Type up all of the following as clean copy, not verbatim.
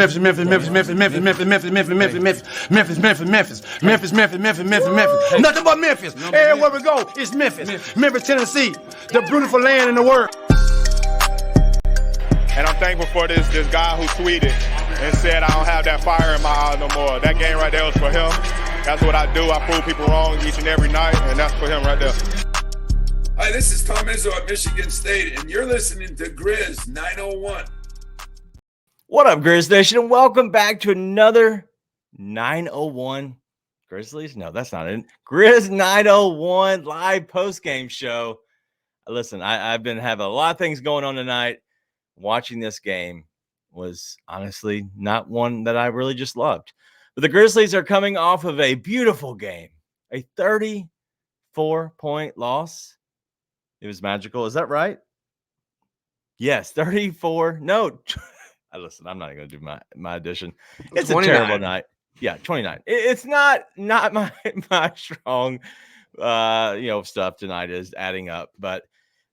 Memphis, Memphis, Memphis, Memphis, Memphis, Memphis, Memphis, Memphis, Memphis, Memphis, Memphis, Memphis, Memphis, Memphis, Memphis, Memphis, Memphis, Memphis. Nothing but Memphis. Everywhere we go, it's Memphis. Memphis, Tennessee, the beautiful land in the world. And I'm thankful for this guy who tweeted and said I don't have that fire in my eye no more. That game right there was for him. That's what I do. I prove people wrong each and every night, and that's for him right there. Hi, this is Tom Izzo at Michigan State, and you're listening to Grizz 901. What up, Grizz Nation, and welcome back to another 901 Grizzlies. No, that's not it. Grizz 901 live post-game show. Listen, I've been having a lot of things going on tonight. Watching this game was honestly not one that I really just loved. But the Grizzlies are coming off of a beautiful game, a 34-point loss. It was magical. Is that right? Yes, 34. No. Listen, I'm not going to do my addition. It's 29. A terrible night. Yeah, 29. It's not my strong stuff tonight is adding up. But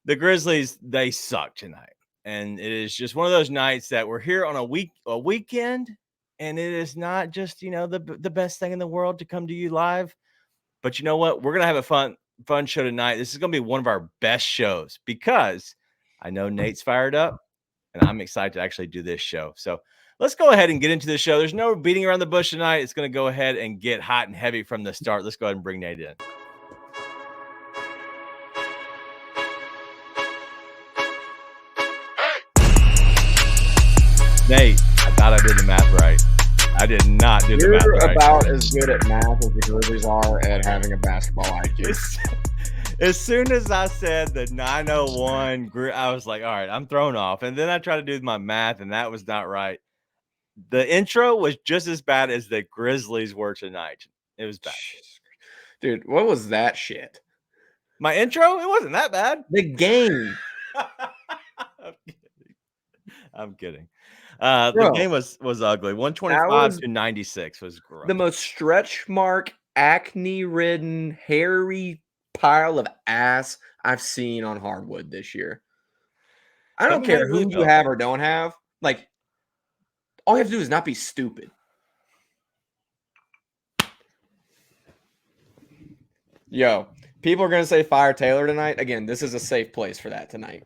the Grizzlies, they suck tonight. And it is just one of those nights that we're here on a weekend, and it is not just, the best thing in the world to come to you live. But you know what? We're going to have a fun show tonight. This is going to be one of our best shows because I know Nate's fired up, and I'm excited to actually do this show. So let's go ahead and get into this show. There's no beating around the bush tonight. It's going to go ahead and get hot and heavy from the start. Let's go ahead and bring Nate in. Nate, I thought I did the math right. I did not do the math right. You're about as good at math as the Grizzlies are at having a basketball IQ. As soon as I said the 901, I was like, all right, I'm thrown off. And then I tried to do my math, and that was not right. The intro was just as bad as the Grizzlies were tonight. It was bad. Dude, what was that shit? My intro? It wasn't that bad. The game. I'm kidding. The game was ugly. 125 to 96 was gross. The most stretch mark, acne-ridden, hairy pile of ass I've seen on hardwood this year. I don't care who you have or don't have. Like, all you have to do is not be stupid. Yo, people are gonna say fire Taylor tonight. Again, this is a safe place for that tonight.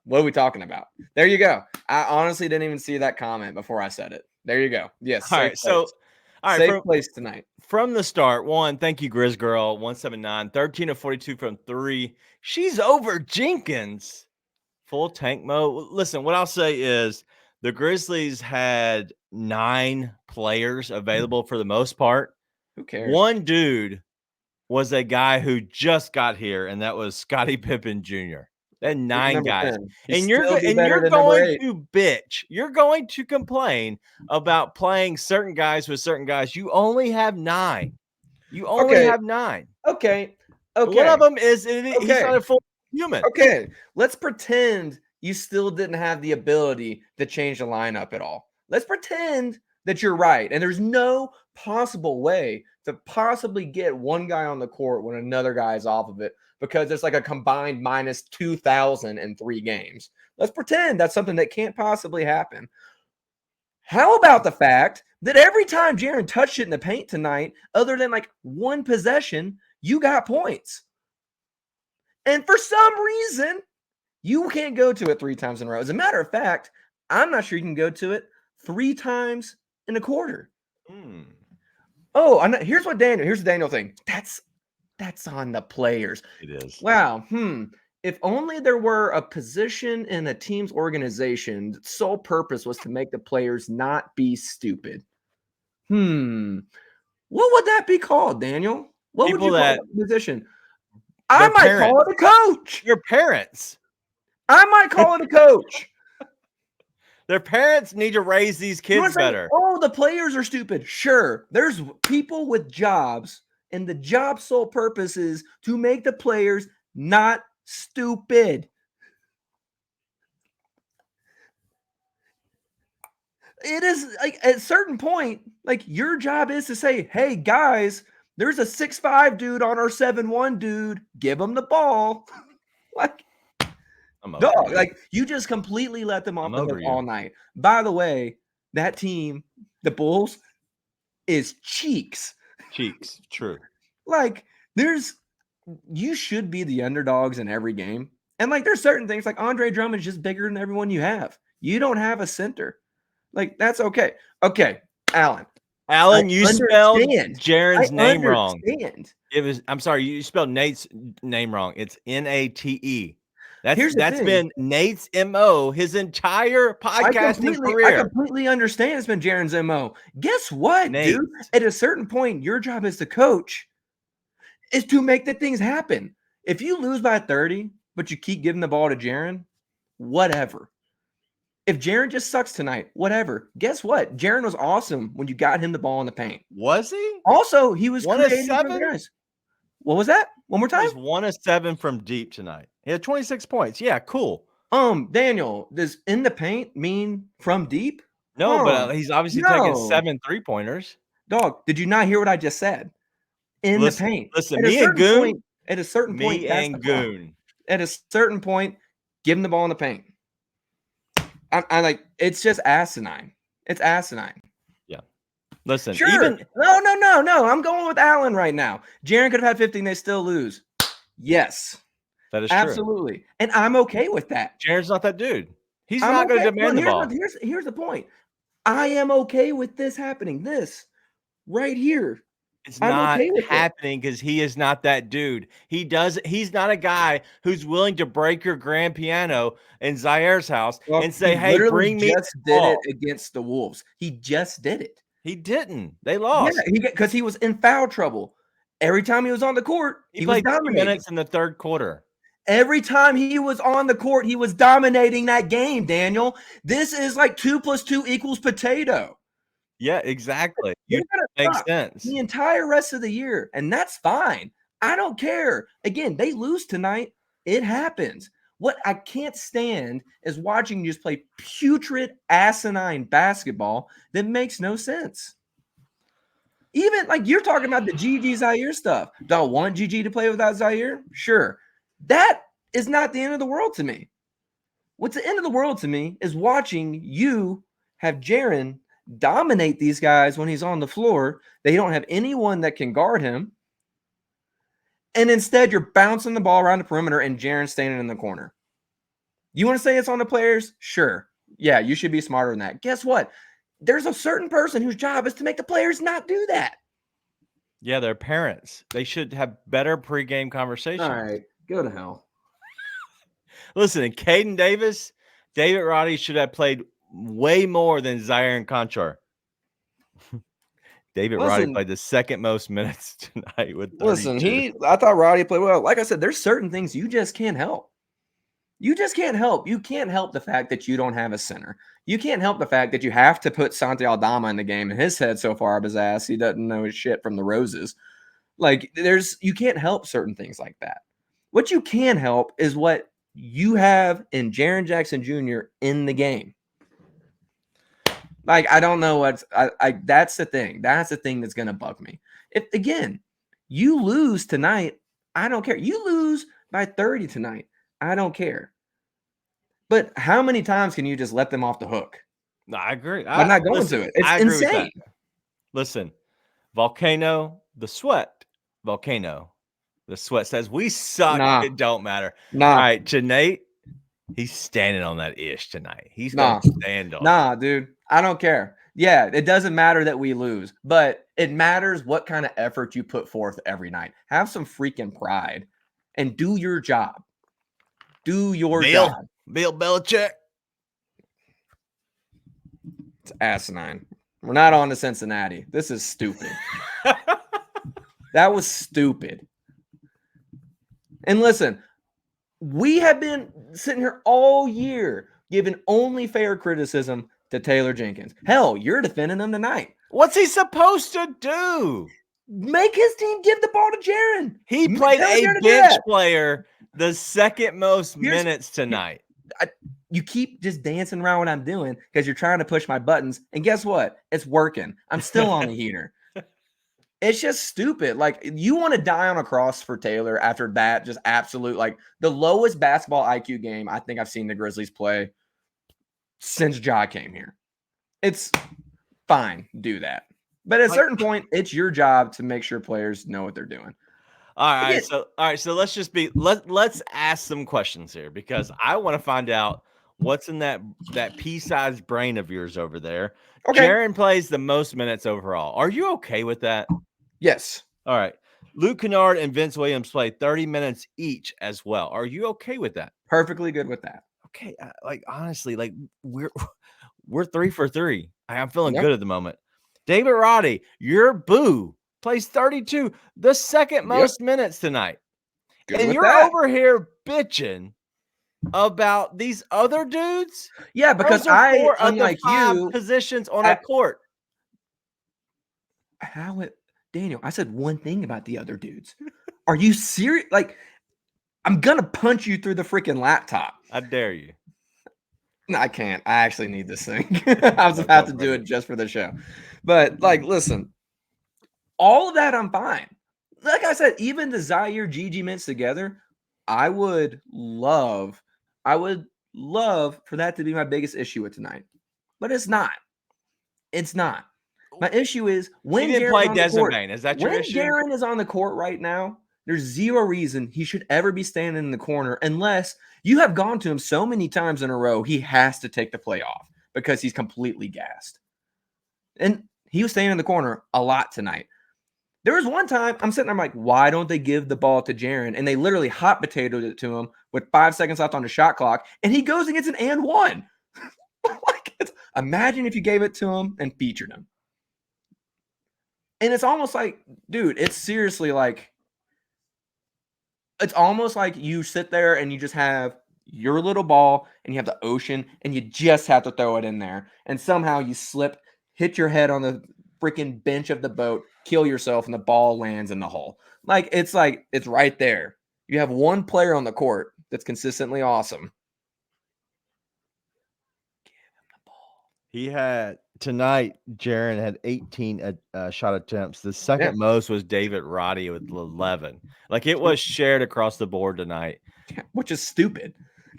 What are we talking about? There you go. I honestly didn't even see that comment before I said it. There you go. Yes. All right. So, safe place tonight. From the start, thank you, Grizz Girl, 179, 13 of 42 from 3. She's over Jenkins. Full tank mode. Listen, what I'll say is the Grizzlies had 9 players available for the most part. Who cares? One dude was a guy who just got here, and that was Scottie Pippen Jr. And 9 guys. And you're going to bitch. You're going to complain about playing certain guys with certain guys. You only have 9. You only have 9. Okay. One of them is he's not a full human. Okay. Let's pretend you still didn't have the ability to change the lineup at all. Let's pretend that you're right. And there's no possible way to possibly get one guy on the court when another guy is off of it, because it's like a combined minus 2,000 in 3 games. Let's pretend that's something that can't possibly happen. How about the fact that every time Jaren touched it in the paint tonight, other than like one possession, you got points? And for some reason, you can't go to it 3 times in a row. As a matter of fact, I'm not sure you can go to it 3 times in a quarter. Oh, here's the Daniel thing. That's on the players. It is. Wow. If only there were a position in a team's organization that's sole purpose was to make the players not be stupid. What would that be called, Daniel? What would you call that position? I might call it a coach. Your parents. I might call it a coach. Their parents need to raise these kids better. Oh, the players are stupid. Sure. There's people with jobs, and the job sole purpose is to make the players not stupid. It is like at a certain point, like your job is to say, hey, guys, there's a 6'5" dude on our 7'1" dude. Give him the ball. Like, Dog, like you just completely let them off the hook all night. By the way, that team, the Bulls, is cheeks. Cheeks, true. Like you should be the underdogs in every game. And like there's certain things like Andre Drummond's just bigger than everyone you have. You don't have a center. Like that's okay. Okay, Alan, you spelled Jaren's name wrong. I'm sorry, you spelled Nate's name wrong. It's Nate. That's been Nate's MO his entire podcasting career. I completely understand it's been Jaren's MO. Guess what, Nate, dude? At a certain point, your job as the coach is to make the things happen. If you lose by 30, but you keep giving the ball to Jaren, whatever. If Jaren just sucks tonight, whatever. Guess what? Jaren was awesome when you got him the ball in the paint. Was he? Also, he was creating for the guys. What was that? One more time? He was 1 of 7 from deep tonight. He had 26 points. Yeah, cool. Daniel, does in the paint mean from deep? No, but he's obviously taking 7 3-pointers. Dog, did you not hear what I just said? The paint. Listen, me and Goon. At a certain point, me and Goon. At a certain point, give him the ball in the paint. I like it's just asinine. It's asinine. Yeah. Listen, sure. No. I'm going with Allen right now. Jaren could have had 50 and they still lose. Yes. That is absolutely. True. And I'm okay with that. Jaren's not that dude. He's not going to demand the ball. Here's the point. I am okay with this happening. This right here. It's not happening because he is not that dude. He's not a guy who's willing to break your grand piano in Zaire's house and say, hey, bring me. He just did it against the Wolves. He just did it. He didn't. They lost. Yeah, because he was in foul trouble. Every time he was on the court, he played was 2 minutes in the third quarter. Every time he was on the court, he was dominating that game, Daniel. This is like 2 + 2 = potato. Yeah, exactly. Makes sense. The entire rest of the year, and that's fine. I don't care. Again, they lose tonight. It happens. What I can't stand is watching you just play putrid, asinine basketball that makes no sense. Even like you're talking about the GG Zaire stuff. Do I want GG to play without Zaire? Sure. That is not the end of the world to me. What's the end of the world to me is watching you have Jaren dominate these guys when he's on the floor. They don't have anyone that can guard him. And instead, you're bouncing the ball around the perimeter and Jaren's standing in the corner. You want to say it's on the players? Sure. Yeah, you should be smarter than that. Guess what? There's a certain person whose job is to make the players not do that. Yeah, they're parents. They should have better pregame conversations. All right, go to hell. Listen, Caden Davis, David Roddy should have played way more than Zaire and Conchar. David Roddy played the second most minutes tonight with 32. I thought Roddy played well. Like I said, there's certain things you just can't help. You just can't help. You can't help the fact that you don't have a center. You can't help the fact that you have to put Santi Aldama in the game, and his head so far up his ass, he doesn't know his shit from the roses. Like you can't help certain things like that. What you can help is what you have in Jaren Jackson Jr. in the game. Like, I don't know that's the thing. That's the thing that's going to bug me. If, again, you lose tonight, I don't care. You lose by 30 tonight, I don't care. But how many times can you just let them off the hook? No, I agree. I'm not going to it. It's insane. Listen, Volcano, the sweat. Volcano, the sweat says, we suck. It don't matter. All right, to Nate, he's standing on that ish tonight. He's going to stand on it. Dude. I don't care. Yeah, it doesn't matter that we lose, but it matters what kind of effort you put forth every night. Have some freaking pride and do your job. Do your job. Bill Belichick. It's asinine. We're not on to Cincinnati. This is stupid. That was stupid. And listen, we have been sitting here all year giving only fair criticism to Taylor Jenkins. Hell, you're defending him tonight. What's he supposed to do? Make his team give the ball to Jaren. He played a bench player the second most minutes tonight. You keep just dancing around what I'm doing because you're trying to push my buttons. And guess what? It's working. I'm still on the heater. It's just stupid. Like, you want to die on a cross for Taylor after that, just absolute, like, the lowest basketball IQ game I think I've seen the Grizzlies play since Ja came here. It's fine, do that. But at a certain point, it's your job to make sure players know what they're doing. All right, so let's ask some questions here, because I want to find out what's in that pea-sized brain of yours over there. Okay. Jaren plays the most minutes overall. Are you okay with that? Yes. All right. Luke Kennard and Vince Williams play 30 minutes each as well. Are you okay with that? Perfectly good with that. Okay, like, honestly, like, we're 3 for 3. I'm feeling good at the moment. David Roddy, your boo, plays 32, the second most minutes tonight. Good and with you're that. over here bitching about these other dudes? Yeah, because Those are 4 of unlike the 5 you, positions on a court. Daniel, I said one thing about the other dudes. Are you serious? Like, I'm going to punch you through the freaking laptop. I dare you. No, I can't. I actually need this thing. I was about to do it just for the show. But, like, listen, all of that I'm fine. Like I said, even the Zaire Gigi mints together, I would love for that to be my biggest issue with tonight. But it's not. It's not. My issue is when he didn't Jaren's play on the court, Desmond. Is that your issue? When Jaren is on the court right now, there's zero reason he should ever be standing in the corner unless you have gone to him so many times in a row, he has to take the play off because he's completely gassed. And he was staying in the corner a lot tonight. There was one time I'm sitting there, I'm like, why don't they give the ball to Jaren? And they literally hot potatoed it to him with 5 seconds left on the shot clock, and he goes and gets an and one. Imagine if you gave it to him and featured him. And it's almost like, dude, it's seriously like, it's almost like you sit there and you just have your little ball and you have the ocean and you just have to throw it in there. And somehow you slip, hit your head on the freaking bench of the boat, kill yourself, and the ball lands in the hole. Like, it's right there. You have one player on the court that's consistently awesome. Give him the ball. He had tonight, Jaren had 18 shot attempts. The second most was David Roddy with 11. Like, it was shared across the board tonight. Which is stupid.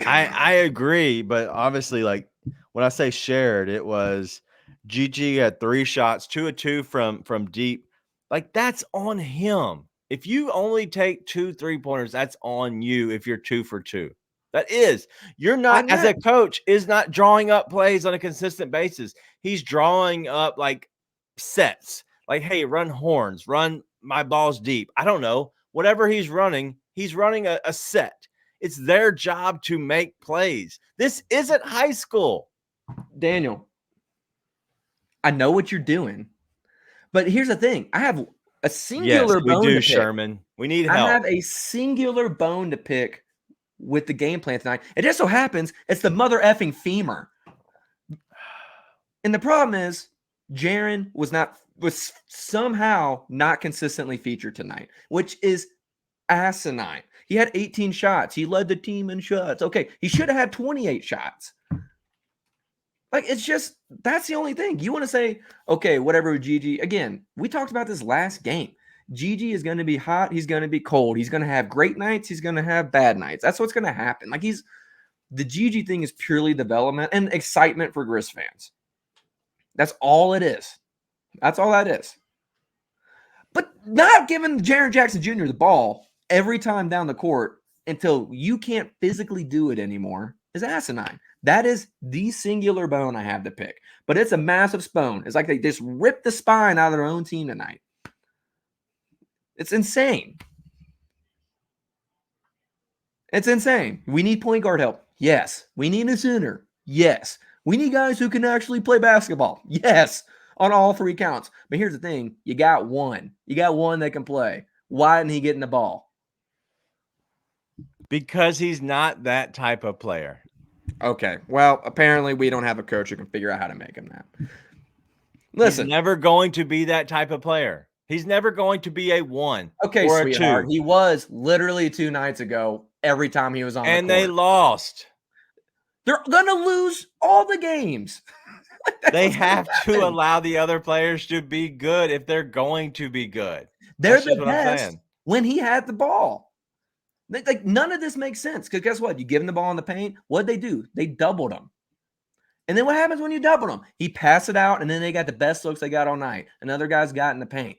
I agree, but obviously, like, when I say shared, it was GG had 3 shots, 2 of 2 from deep. Like, that's on him. If you only take 2 3-pointers, that's on you if you're 2 for 2. That is. You're not, as a coach, is not drawing up plays on a consistent basis. He's drawing up, like, sets. Like, hey, run horns, run my balls deep. I don't know. Whatever he's running a set. It's their job to make plays. This isn't high school. Daniel, I know what you're doing, but here's the thing. I have a singular bone to pick. Sherman. We need help. I have a singular bone to pick with the game plan tonight. It just so happens it's the mother effing femur. And the problem is Jaren was somehow not consistently featured tonight, which is asinine. He had 18 shots. He led the team in shots. Okay, he should have had 28 shots. Like, it's just, that's the only thing. You want to say, okay, whatever with Gigi. Again, we talked about this last game. Gigi is going to be hot. He's going to be cold. He's going to have great nights. He's going to have bad nights. That's what's going to happen. Like, the Gigi thing is purely development and excitement for Grizz fans. That's all it is. That's all that is. But not giving Jaren Jackson Jr. the ball every time down the court until you can't physically do it anymore is asinine. That is the singular bone I have to pick. But it's a massive bone. It's like they just ripped the spine out of their own team tonight. It's insane. It's insane. We need point guard help. Yes. We need a center. Yes. We need guys who can actually play basketball. Yes. On all 3 counts. But here's the thing. You got one. You got one that can play. Why isn't he getting the ball? Because he's not that type of player. Okay. Well, apparently we don't have a coach who can figure out how to make him that. Listen. He's never going to be that type of player. He's never going to be a 1 okay, or sweetheart. a 2. He was literally 2 nights ago every time he was on the court. And they lost. They're going to lose all the games. They have to allow the other players to be good if they're going to be good. They're That's just the what I'm best saying. when he had the ball. Like none of this makes sense because guess what? You give him the ball in the paint. What'd they do? They doubled him. And then what happens when you double them? He passed it out, and then they got the best looks they got all night. Another guy's got in the paint.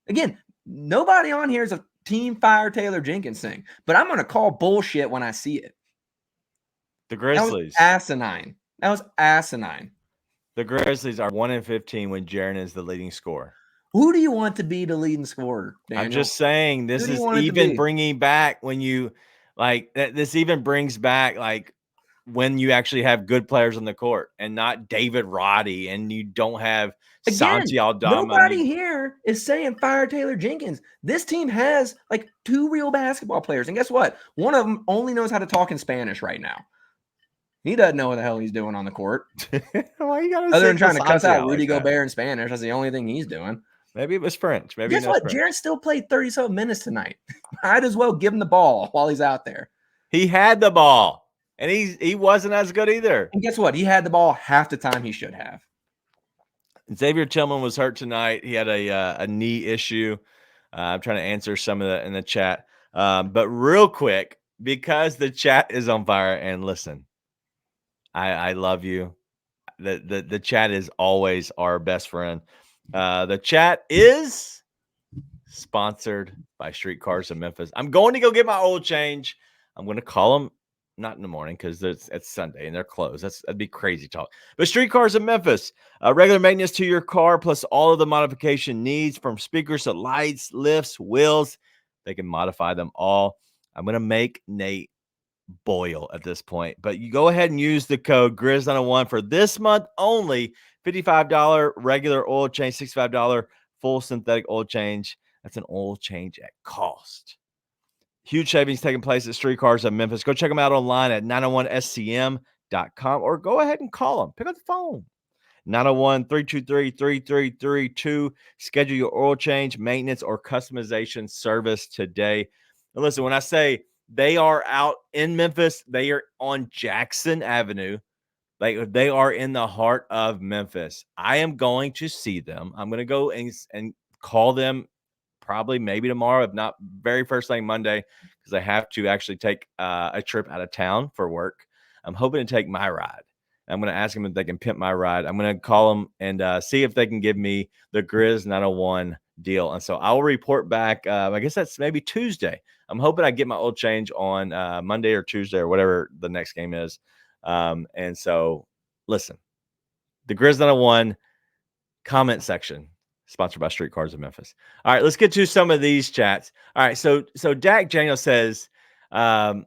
Again, nobody on here is a team fire Taylor Jenkins thing, but I'm going to call bullshit when I see it. The Grizzlies. That was asinine. The Grizzlies are 1-15 when Jaren is the leading scorer. Who do you want to be the leading scorer, Daniel? I'm just saying this is even bringing back when you like this even brings back like when you actually have good players on the court and not David Roddy and you don't have Santi Aldama. Nobody here is saying fire Taylor Jenkins. This team has like 2 real basketball players. And guess what? One of them only knows how to talk in Spanish right now. He doesn't know what the hell he's doing on the court. Why you gotta Other than trying to cuss out Rudy like Gobert in Spanish. That's the only thing he's doing. Maybe it was French. Maybe guess what? Jaren still played 30-something minutes tonight. Might as well give him the ball while he's out there. He had the ball. And he wasn't as good either. And guess what? He had the ball half the time he should have. Xavier Tillman was hurt tonight. He had a knee issue. I'm trying to answer some of that in the chat. But real quick, because the chat is on fire, and listen, I love you. The chat is always our best friend. The chat is sponsored by Streetcars of Memphis. I'm going to go get my oil change. I'm going to call them. Not in the morning because it's Sunday and they're closed. That'd be crazy talk. But Streetcars in Memphis, regular maintenance to your car plus all of the modification needs from speakers to lights, lifts, wheels. They can modify them all. I'm going to make Nate boil at this point. But you go ahead and use the code Grizz901 for this month only. $55 regular oil change, $65 full synthetic oil change. That's an oil change at cost. Huge savings taking place at Streetcars of Memphis. Go check them out online at 901scm.com or go ahead and call them. Pick up the phone. 901-323-3332. Schedule your oil change, maintenance, or customization service today. And listen, when I say they are out in Memphis, they are on Jackson Avenue. They are in the heart of Memphis. I am going to see them. I'm going to go and call them probably maybe tomorrow, if not very first thing Monday, because I have to actually take a trip out of town for work. I'm hoping to take my ride. I'm going to ask them if they can pimp my ride. I'm going to call them and see if they can give me the Grizz 901 deal. And so I'll report back. I guess that's maybe Tuesday. I'm hoping I get my oil change on Monday or Tuesday or whatever the next game is. And so listen, the Grizz 901 comment section. Sponsored by Streetcars of Memphis. All right, let's get to some of these chats. All right, so Dak Daniel says Jaren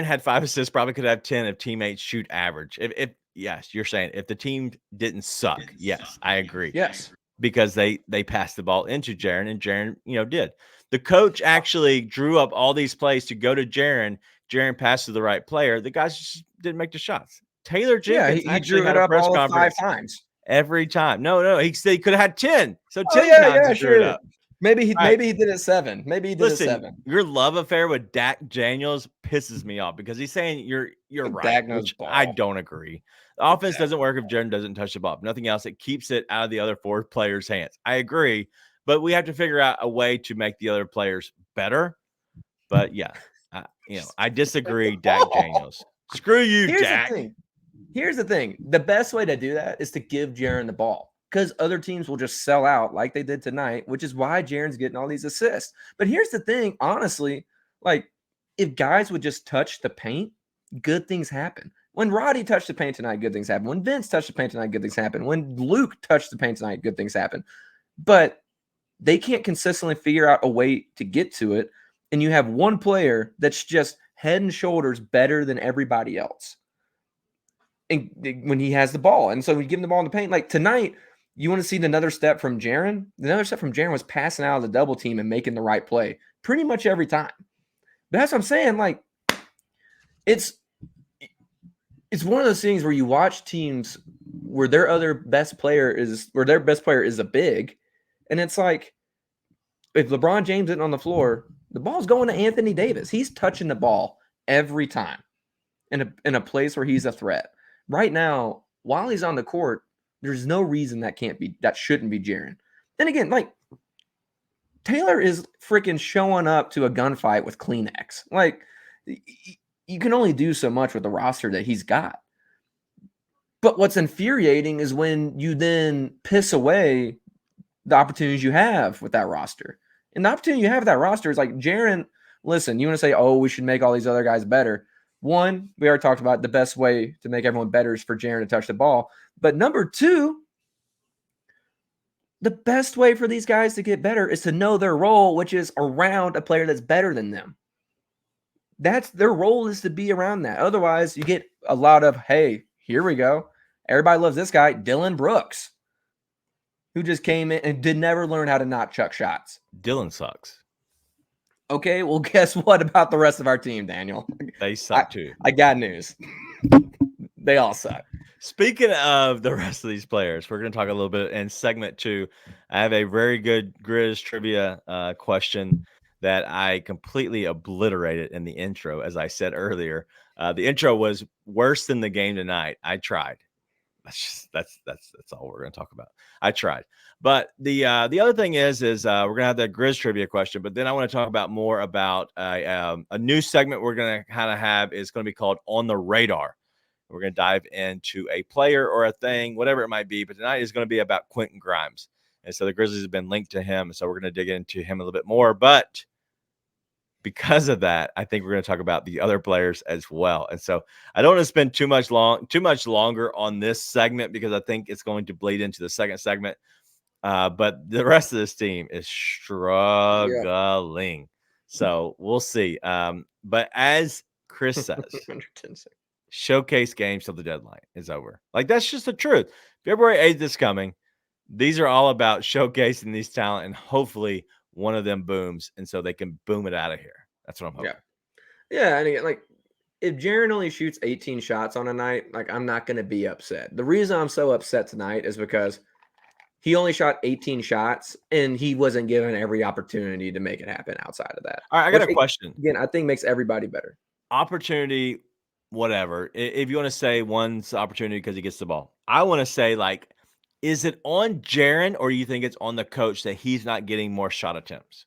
had 5 assists, probably could have 10 if teammates shoot average. If yes, you're saying if the team didn't suck. Yes, I agree. Yes. Because they passed the ball into Jaren, and Jaren, did. The coach actually drew up all these plays to go to Jaren. Jaren passed to the right player. The guys just didn't make the shots. Taylor Jenkins he drew it up all 5 times. Every time. No. He said he could have had 10. So 10 times he drew it up. Maybe he did it 7. Maybe he did it 7. Your love affair with Dak Daniels pisses me off because he's saying you're right. Dak knows ball. I don't agree. The offense doesn't work if Jaren doesn't touch the ball. If nothing else, it keeps it out of the other 4 players' hands. I agree, but we have to figure out a way to make the other players better. But yeah, I disagree, Dak Daniels. Screw you, Dak. Here's the thing. The best way to do that is to give Jaren the ball because other teams will just sell out like they did tonight, which is why Jaren's getting all these assists. But here's the thing, honestly, like if guys would just touch the paint, good things happen. When Roddy touched the paint tonight, good things happen. When Vince touched the paint tonight, good things happen. When Luke touched the paint tonight, good things happen. But they can't consistently figure out a way to get to it. And you have one player that's just head and shoulders better than everybody else. And when he has the ball. And so we give him the ball in the paint. Like tonight, you want to see another step from Jaren? Another step from Jaren was passing out of the double team and making the right play pretty much every time. But that's what I'm saying. Like, it's one of those things where you watch teams where their best player is a big. And it's like, if LeBron James isn't on the floor, the ball's going to Anthony Davis. He's touching the ball every time. in a place where he's a threat. Right now, while he's on the court, there's no reason that shouldn't be Jaren. And again, like Taylor is freaking showing up to a gunfight with Kleenex. Like you can only do so much with the roster that he's got. But what's infuriating is when you then piss away the opportunities you have with that roster. And the opportunity you have with that roster is like Jaren, listen, you want to say, oh, we should make all these other guys better. One, we already talked about the best way to make everyone better is for Jaren to touch the ball. But number two, the best way for these guys to get better is to know their role, which is around a player that's better than them. That's their role, is to be around that. Otherwise, you get a lot of, hey, here we go. Everybody loves this guy, Dylan Brooks, who just came in and did never learn how to not chuck shots. Dylan sucks. Okay, well, guess what about the rest of our team, Daniel? They suck too. I got news. They all suck. Speaking of the rest of these players, we're going to talk a little bit in segment 2. I have a very good Grizz Trivia question that I completely obliterated in the intro, as I said earlier. The intro was worse than the game tonight. I tried. That's all we're going to talk about. I tried. But the other thing is we're going to have that Grizz Trivia question, but then I want to talk about more about a new segment we're going to kind of have is going to be called On the Radar. We're going to dive into a player or a thing, whatever it might be. But tonight is going to be about Quentin Grimes. And so the Grizzlies have been linked to him. So we're going to dig into him a little bit more. But because of that, I think we're going to talk about the other players as well. And so I don't want to spend too much longer on this segment because I think it's going to bleed into the second segment. But the rest of this team is struggling. Yeah. So we'll see. But as Chris says, showcase games till the deadline is over. Like, that's just the truth. February 8th is coming. These are all about showcasing these talent, and hopefully one of them booms, and so they can boom it out of here. That's what I'm hoping. Yeah. And again, like, if Jaren only shoots 18 shots on a night, like, I'm not going to be upset. The reason I'm so upset tonight is because he only shot 18 shots, and he wasn't given every opportunity to make it happen outside of that. All right, I got a question. Again, I think makes everybody better. Opportunity, whatever. If you want to say one's opportunity because he gets the ball, I want to say, like, is it on Jaren, or do you think it's on the coach that he's not getting more shot attempts?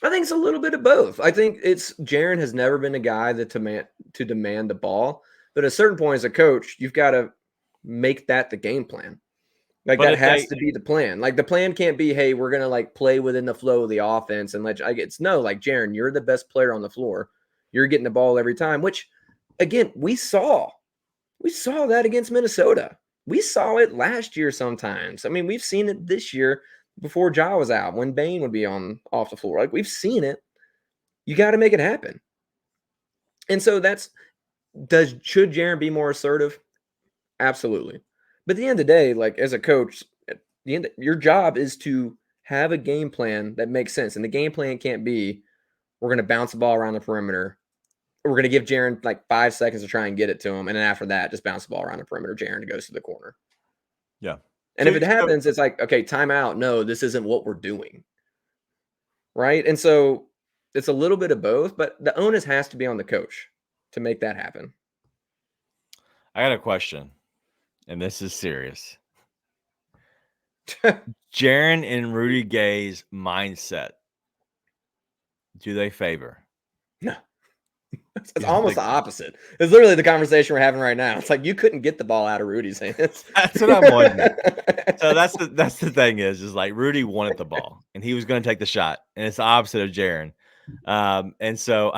I think it's a little bit of both. I think it's Jaren has never been a guy that to demand the ball, but at a certain point as a coach, you've got to make that the game plan. Like, that has to be the plan. Like, the plan can't be, hey, we're gonna like play within the flow of the offense and it's no, like, Jaren, you're the best player on the floor. You're getting the ball every time, which, again, we saw that against Minnesota. We saw it last year sometimes. I mean, we've seen it this year before Ja was out, when Bane would be off the floor. Like, we've seen it. You got to make it happen. And so should Jaren be more assertive? Absolutely. But at the end of the day, like, as a coach, your job is to have a game plan that makes sense. And the game plan can't be, we're going to bounce the ball around the perimeter. We're going to give Jaren like 5 seconds to try and get it to him. And then after that, just bounce the ball around the perimeter. Jaren goes to the corner. Yeah. And if it happens, it's like, okay, timeout. No, this isn't what we're doing. Right. And so it's a little bit of both, but the onus has to be on the coach to make that happen. I got a question, and this is serious. Jaren and Rudy Gay's mindset, do they favor? No. It's almost the opposite. It's literally the conversation we're having right now. It's like, you couldn't get the ball out of Rudy's hands. That's what I'm wondering. So that's the thing is like, Rudy wanted the ball and he was going to take the shot, and it's the opposite of Jaren. And so,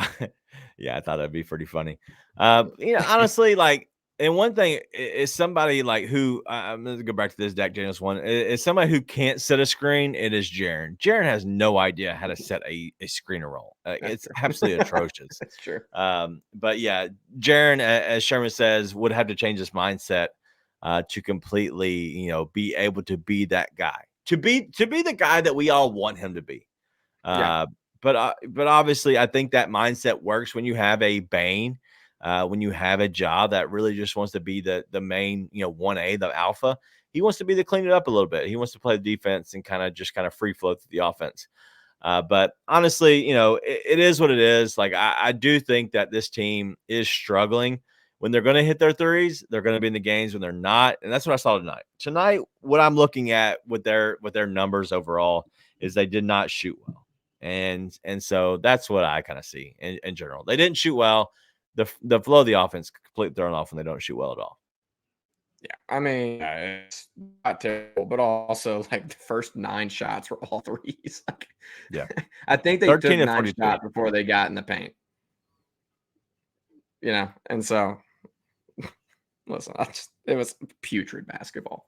yeah, I thought that'd be pretty funny. Honestly, like, and one thing is somebody like who I'm going to go back to this Dak Daniels one. Is somebody who can't set a screen. It is Jaren. Jaren has no idea how to set a screener roll. It's absolutely atrocious. That's true. But yeah, Jaren, as Sherman says, would have to change his mindset to completely, be able to be that guy, to be the guy that we all want him to be. But obviously, I think that mindset works when you have a Bane. When you have a job that really just wants to be the main, 1A, the alpha, he wants to be the clean it up a little bit. He wants to play the defense and kind of free flow through the offense. But honestly, it is what it is. Like, I do think that this team is struggling. When they're going to hit their threes, they're going to be in the games. When they're not, and that's what I saw tonight. Tonight, what I'm looking at with their numbers overall is they did not shoot well, and so that's what I kind of see in general. They didn't shoot well. The flow of the offense completely thrown off when they don't shoot well at all. Yeah, I mean, it's not terrible, but also like the first 9 shots were all threes. Yeah, I think they took 9 shots before they got in the paint. And so listen, it was putrid basketball.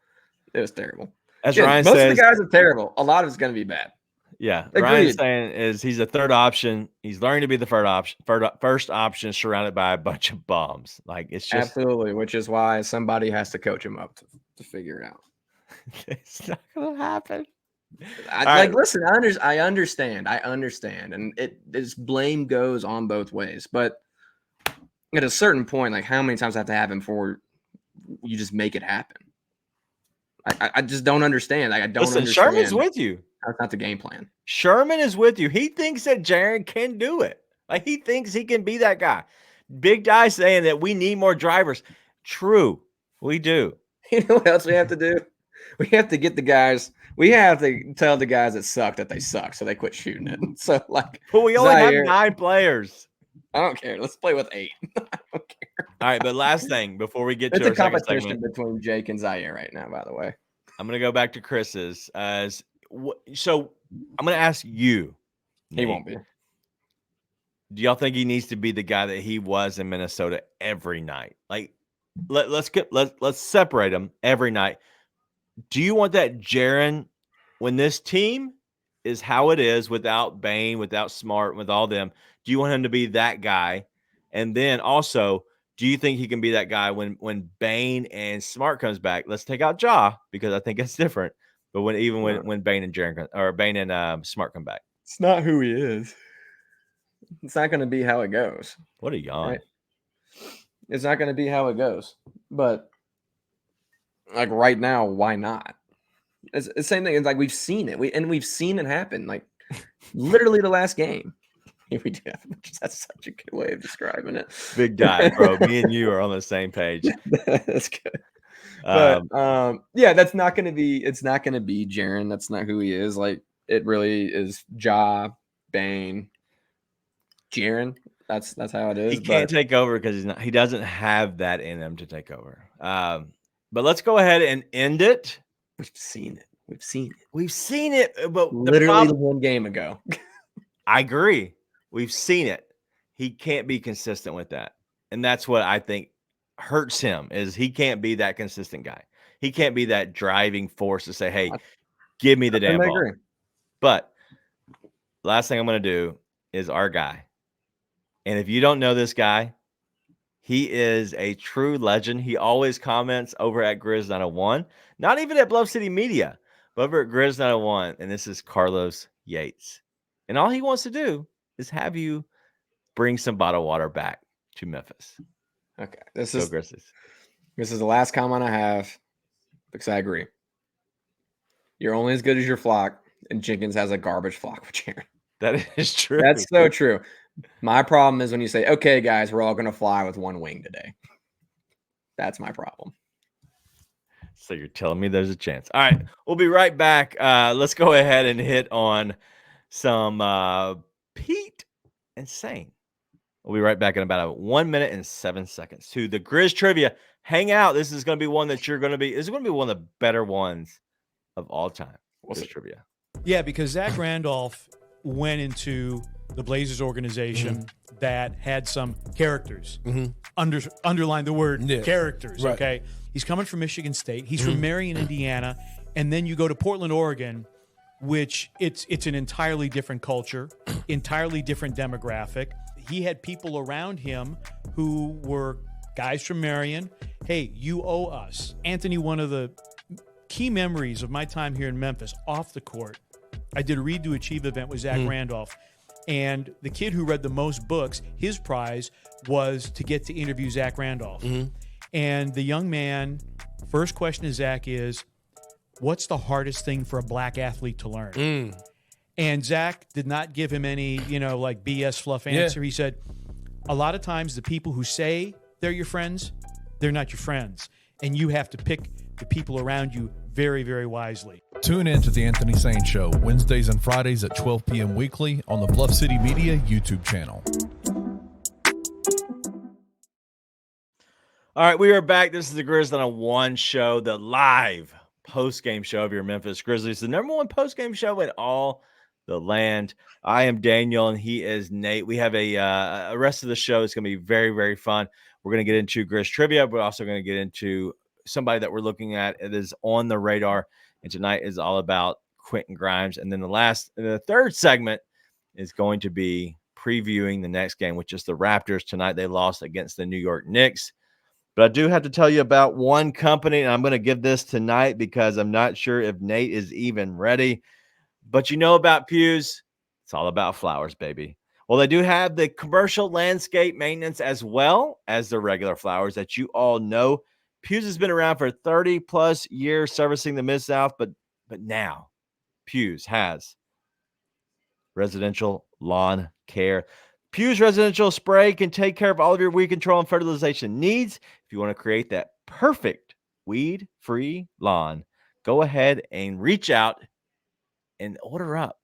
It was terrible. As Ryan most says, of the guys are terrible. A lot of it's going to be bad. Yeah, Agreed. Ryan's saying is he's a third option. He's learning to be the first option, surrounded by a bunch of bums. Like, it's just absolutely, which is why somebody has to coach him up to figure it out. It's not gonna happen. Listen, I understand, and this blame goes on both ways. But at a certain point, like, how many times have to happen before you just make it happen? I just don't understand. Like, I don't understand. Sherman's with you. That's not the game plan. Sherman is with you. He thinks that Jaren can do it. Like, he thinks he can be that guy. Big guy saying that we need more drivers. True, we do. You know what else we have to do? We have to get the guys. We have to tell the guys that suck that they suck, so they quit shooting it. So, like, but we only have 9 players. I don't care. Let's play with 8. I don't care. All right, but last thing before we get to our second segment. It's a competition between Jake and Zaire right now, by the way. I'm going to go back to Chris's. So I'm going to ask you. He won't be. Do y'all think he needs to be the guy that he was in Minnesota every night? Like, let's separate him every night. Do you want that Jaren when this team is how it is without Bane, without Smart, with all them? Do you want him to be that guy? And then also, do you think he can be that guy when Bane and Smart comes back? Let's take out Ja because I think it's different. But when Bane and Jaren or Bane and Smart come back, it's not who he is. It's not going to be how it goes. What a yawn! Right? It's not going to be how it goes. But like right now, why not? It's the same thing. It's like we've seen it. We've seen it happen. Like literally the last game. Here we do. That's such a good way of describing it. Big guy, bro. Me and you are on the same page. That's good. But yeah, that's not going to be. It's not going to be Jaren. That's not who he is. Like it really is. Ja, Bane, Jaren. That's how it is. He can't take over because he doesn't have that in him to take over. But let's go ahead and end it. We've seen it. We've seen it. But literally 1 game ago. I agree. We've seen it. He can't be consistent with that. And that's what I think hurts him is he can't be that consistent guy. He can't be that driving force to say, hey, give me the damn ball. Agree. But last thing I'm going to do is our guy. And if you don't know this guy, he is a true legend. He always comments over at Grizz 901, not even at Bluff City Media, but over at Grizz 901. And this is Carlos Yates. And all he wants to do is have you bring some bottled water back to Memphis. Okay. This is the last comment I have because I agree. You're only as good as your flock, and Jenkins has a garbage flock with Jaren. That is true. That's so true. My problem is when you say, okay, guys, we're all going to fly with 1 wing today. That's my problem. So you're telling me there's a chance. All right. We'll be right back. Let's go ahead and hit on some Pete and Sane. We'll be right back in about 1 minute and 7 seconds to the Grizz Trivia. Hang out. This is going to be one that you're going to be. This is going to be one of the better ones of all time. Grizz Trivia. Yeah, because Zach Randolph went into the Blazers organization that had some characters. Underline the word characters. Right. Okay, he's coming from Michigan State. He's from Marion, Indiana, and then you go to Portland, Oregon, which it's an entirely different culture, entirely different demographic. He had people around him who were guys from Marion. Hey, you owe us. Anthony, one of the key memories of my time here in Memphis off the court, I did a Read to Achieve event with Zach Randolph. And the kid who read the most books, his prize was to get to interview Zach Randolph. And the young man, first question to Zach is, what's the hardest thing for a black athlete to learn? And Zach did not give him any, like BS fluff answer. He said, a lot of times the people who say they're your friends, they're not your friends. And you have to pick the people around you very, very wisely. Tune in to The Anthony Sane Show, Wednesdays and Fridays at 12 p.m. weekly on the Bluff City Media YouTube channel. All right, we are back. This is the Grizz 901 show, the live post-game show of your Memphis Grizzlies, the number one post-game show in all the land. I am Daniel, and he is Nate. We have a rest of the show. It's going to be very, very fun. We're going to get into Grizz Trivia, but we're also going to get into somebody that we're looking at. It is on the radar, and tonight is all about Quentin Grimes. And then the third segment is going to be previewing the next game, which is the Raptors. Tonight they lost against the New York Knicks. But I do have to tell you about one company, and I'm going to give this tonight because I'm not sure if Nate is even ready. But you know about Pews, it's all about flowers, baby. Well, they do have the commercial landscape maintenance as well as the regular flowers that you all know. Pews has been around for 30-plus years servicing the Mid-South, but now Pews has residential lawn care. Pews Residential Spray can take care of all of your weed control and fertilization needs. If you want to create that perfect weed-free lawn, go ahead and reach out and order up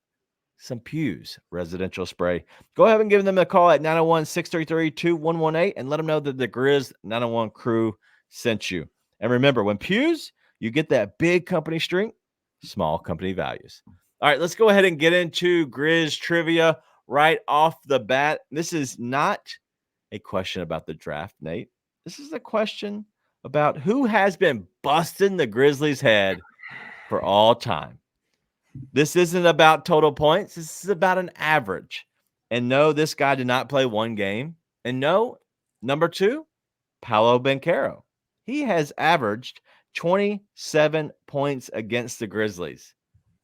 some Pews Residential Spray. Go ahead and give them a call at 901-633-2118 and let them know that the Grizz 901 crew sent you. And remember, when Pews, you get that big company strength, small company values. All right, let's go ahead and get into Grizz Trivia right off the bat. This is not a question about the draft, Nate. This is a question about who has been busting the Grizzlies' head for all time. This isn't about total points. This is about an average. And no, this guy did not play one game. And no, number two, Paolo Banchero. He has averaged 27 points against the Grizzlies.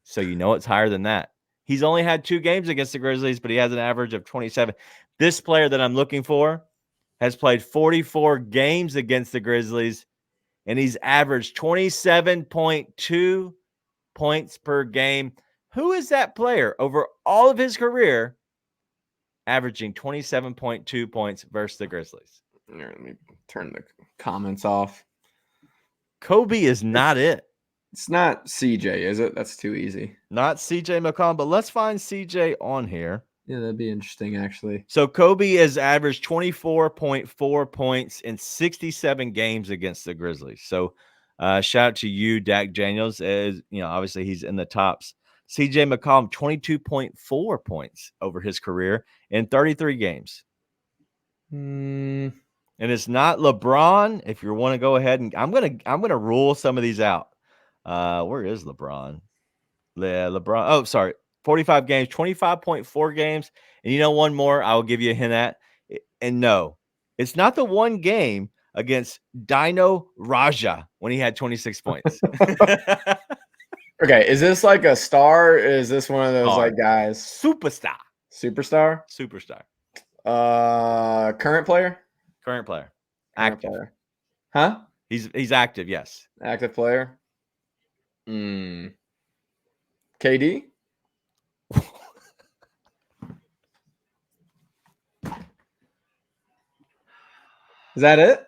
So you know it's higher than that. He's only had 2 games against the Grizzlies, but he has an average of 27. This player that I'm looking for has played 44 games against the Grizzlies, and he's averaged 27.2 points per game. Who is that player over all of his career averaging 27.2 points versus the Grizzlies? Here, let me turn the comments off. Kobe is not it. It's not CJ, is it? That's too easy. Not CJ McCollum, but let's find CJ on here. Yeah, that'd be interesting, actually. So Kobe has averaged 24.4 points in 67 games against the Grizzlies. So shout out to you, Dak Daniels. As obviously he's in the tops. CJ McCollum, 22.4 points over his career in 33 games. And it's not LeBron. If you want to go ahead and I'm gonna rule some of these out. Where is LeBron? LeBron. Oh, sorry. 45 games, 25.4 games. And one more I'll give you a hint at. And no, it's not the one game against Dino Raja when he had 26 points. Okay, is this like a star? Is this one of those like guys? Superstar. Current player? Current player. Active. Player. Huh? He's active, yes. Active player. KD? Is that it?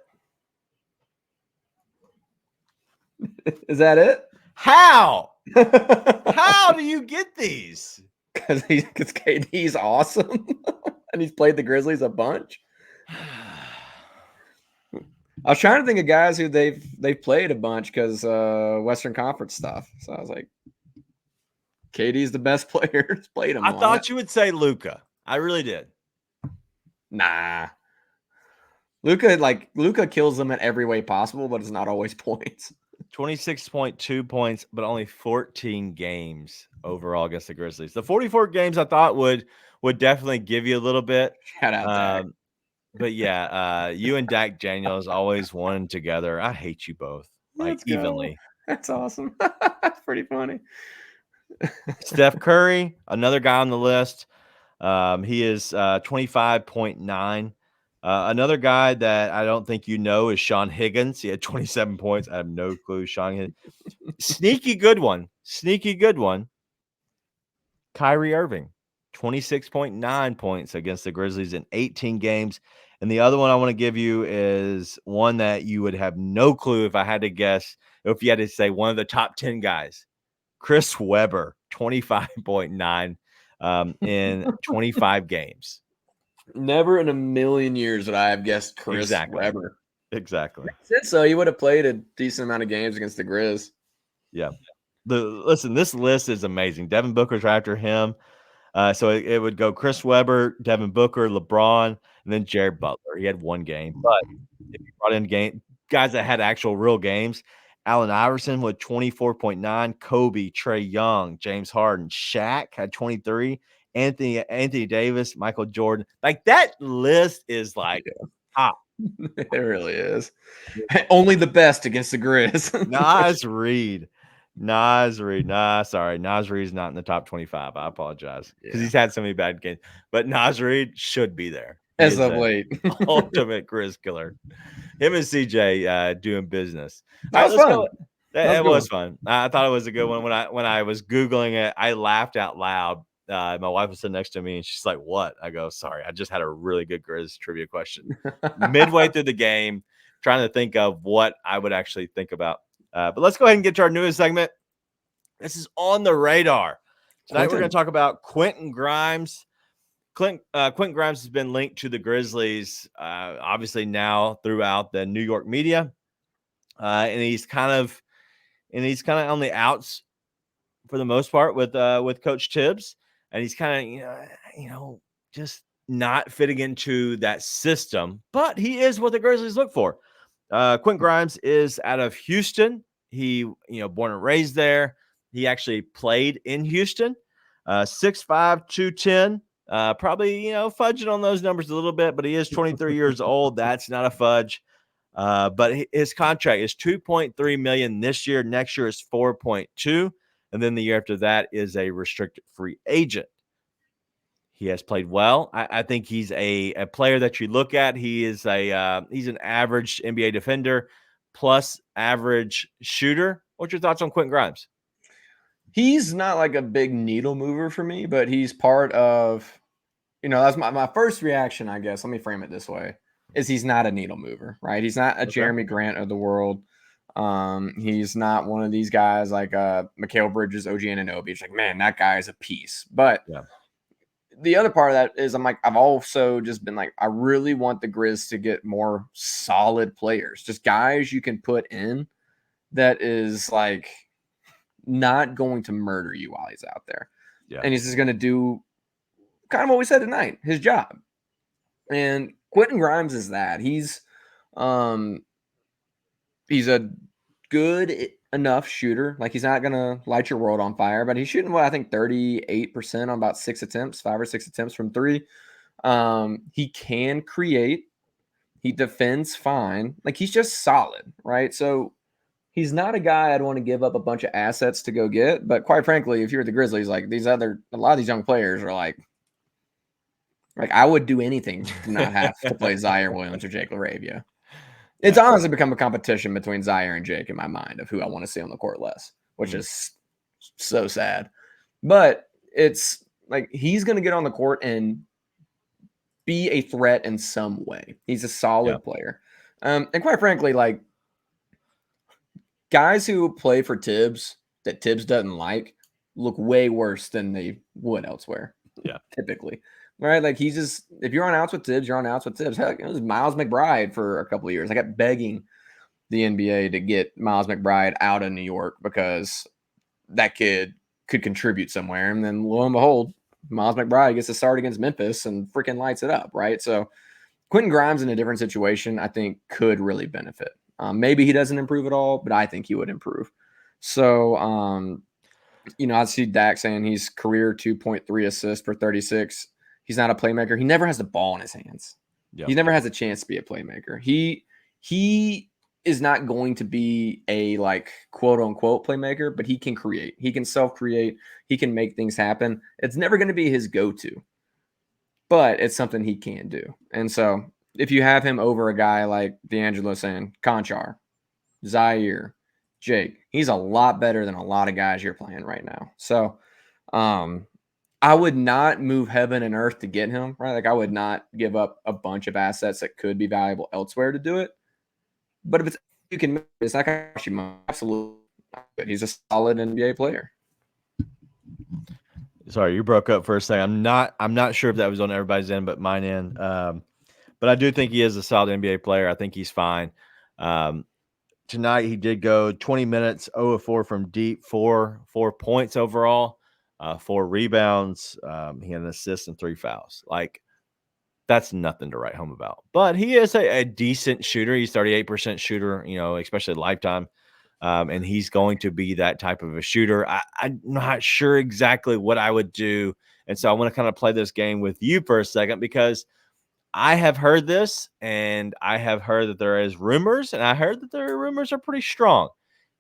Is that it? How? How do you get these? Because KD's awesome and he's played the Grizzlies a bunch. I was trying to think of guys who they've played a bunch because Western Conference stuff. So I was like, KD's the best player who's played him. I thought you would say Luka. I really did. Nah. Luka kills them in every way possible, but it's not always points. 26.2 points, but only 14 games overall against the Grizzlies. The 44 games I thought would definitely give you a little bit. Shout out Dak. But yeah, you and Dak Daniels always won together. I hate you both evenly. That's awesome. That's pretty funny. Steph Curry, another guy on the list. He is 25.9. Another guy that I don't think you know is Sean Higgins. He had 27 points. I have no clue. Sean Higgins. Sneaky good one. Kyrie Irving, 26.9 points against the Grizzlies in 18 games. And the other one I want to give you is one that you would have no clue if I had to guess, if you had to say one of the top 10 guys. Chris Webber, 25.9 in 25 games. Never in a million years would I have guessed Chris Webber. Exactly. So he would have played a decent amount of games against the Grizz. Yeah. Listen, this list is amazing. Devin Booker's right after him. So it would go Chris Webber, Devin Booker, LeBron, and then Jared Butler. He had one game. But if you brought in guys that had actual real games, Allen Iverson with 24.9, Kobe, Trae Young, James Harden, Shaq had 23, Anthony Davis, Michael Jordan. Like, that list is like top. It really is. Only the best against the Grizz. Naz Reid. Sorry. Naz Reid's not in the top 25. I apologize because he's had so many bad games. But Naz Reid should be there. As of late. Ultimate Grizz killer. Him and CJ doing business. That was fun. That was fun. I thought it was a good one. When I was Googling it, I laughed out loud. My wife was sitting next to me and she's like, "What?" I go, "Sorry, I just had a really good Grizz trivia question." Midway through the game, trying to think of what I would actually think about. But let's go ahead and get to our newest segment. This is On the Radar. Tonight we're going to talk about Quentin Grimes. Quentin Grimes has been linked to the Grizzlies, obviously now throughout the New York media, and he's kind of on the outs for the most part with Coach Tibbs, and he's kind of just not fitting into that system. But he is what the Grizzlies look for. Quentin Grimes is out of Houston. He born and raised there. He actually played in Houston. 6'5", 210. Probably, fudging on those numbers a little bit, but he is 23 years old. That's not a fudge. But his contract is $2.3 million this year. Next year is $4.2. And then the year after that is a restricted free agent. He has played well. I think he's a player that you look at. He is he's an average NBA defender plus average shooter. What's your thoughts on Quentin Grimes? He's not like a big needle mover for me, but he's part of, that's my first reaction, I guess. Let me frame it this way, is he's not a needle mover, right? He's not a Jeremy Grant of the world. He's not one of these guys like Mikal Bridges, OG Anunoby. It's like, man, that guy is a piece. But the other part of that is I've also just been like, I really want the Grizz to get more solid players, just guys you can put in that is like not going to murder you while he's out there. Yeah. And he's just going to do kind of what we said tonight, his job. And Quentin Grimes is that. He's a good enough shooter. Like, he's not going to light your world on fire, but he's shooting, I think 38% on about 5 or 6 attempts from three. He can create. He defends fine. Like, he's just solid, right? So he's not a guy I'd want to give up a bunch of assets to go get. But quite frankly, if you're the Grizzlies, like a lot of these young players are like I would do anything to not have to play Zaire Williams or Jake LaRavia. It's honestly become a competition between Zaire and Jake in my mind of who I want to see on the court less, which is so sad. But it's like he's going to get on the court and be a threat in some way. He's a solid player. And quite frankly, like, guys who play for Tibbs that Tibbs doesn't like look way worse than they would elsewhere. Yeah, typically. Right? Like, he's just, if you're on outs with Tibbs, you're on outs with Tibbs. Heck, it was Miles McBride for a couple of years. I kept begging the NBA to get Miles McBride out of New York because that kid could contribute somewhere. And then lo and behold, Miles McBride gets to start against Memphis and freaking lights it up, right? So Quentin Grimes in a different situation, I think, could really benefit. Maybe he doesn't improve at all, but I think he would improve. So, I see Dak saying he's career 2.3 assists per 36. He's not a playmaker. He never has the ball in his hands. Yep. He never has a chance to be a playmaker. He is not going to be a quote unquote playmaker, but he can create. He can self-create. He can make things happen. It's never going to be his go-to, but it's something he can do. And so if you have him over a guy like D'Angelo saying, Conchar, Zaire, Jake, he's a lot better than a lot of guys you're playing right now. So, I would not move heaven and earth to get him, right? Like I would not give up a bunch of assets that could be valuable elsewhere to do it. But if you can, it's not going to cost you money. Absolutely. But he's a solid NBA player. Sorry, you broke up for a second. I'm not sure if that was on everybody's end, but mine end. But I do think he is a solid NBA player. I think he's fine. Tonight he did go 20 minutes, 0 of 4 from deep, 4 points overall, 4 rebounds. He had an assist and 3 fouls. Like, that's nothing to write home about. But he is a decent shooter. He's 38% shooter, especially lifetime. And he's going to be that type of a shooter. I'm not sure exactly what I would do. And so I want to kind of play this game with you for a second, because I have heard this, and I have heard that there is rumors, and I heard that their rumors are pretty strong.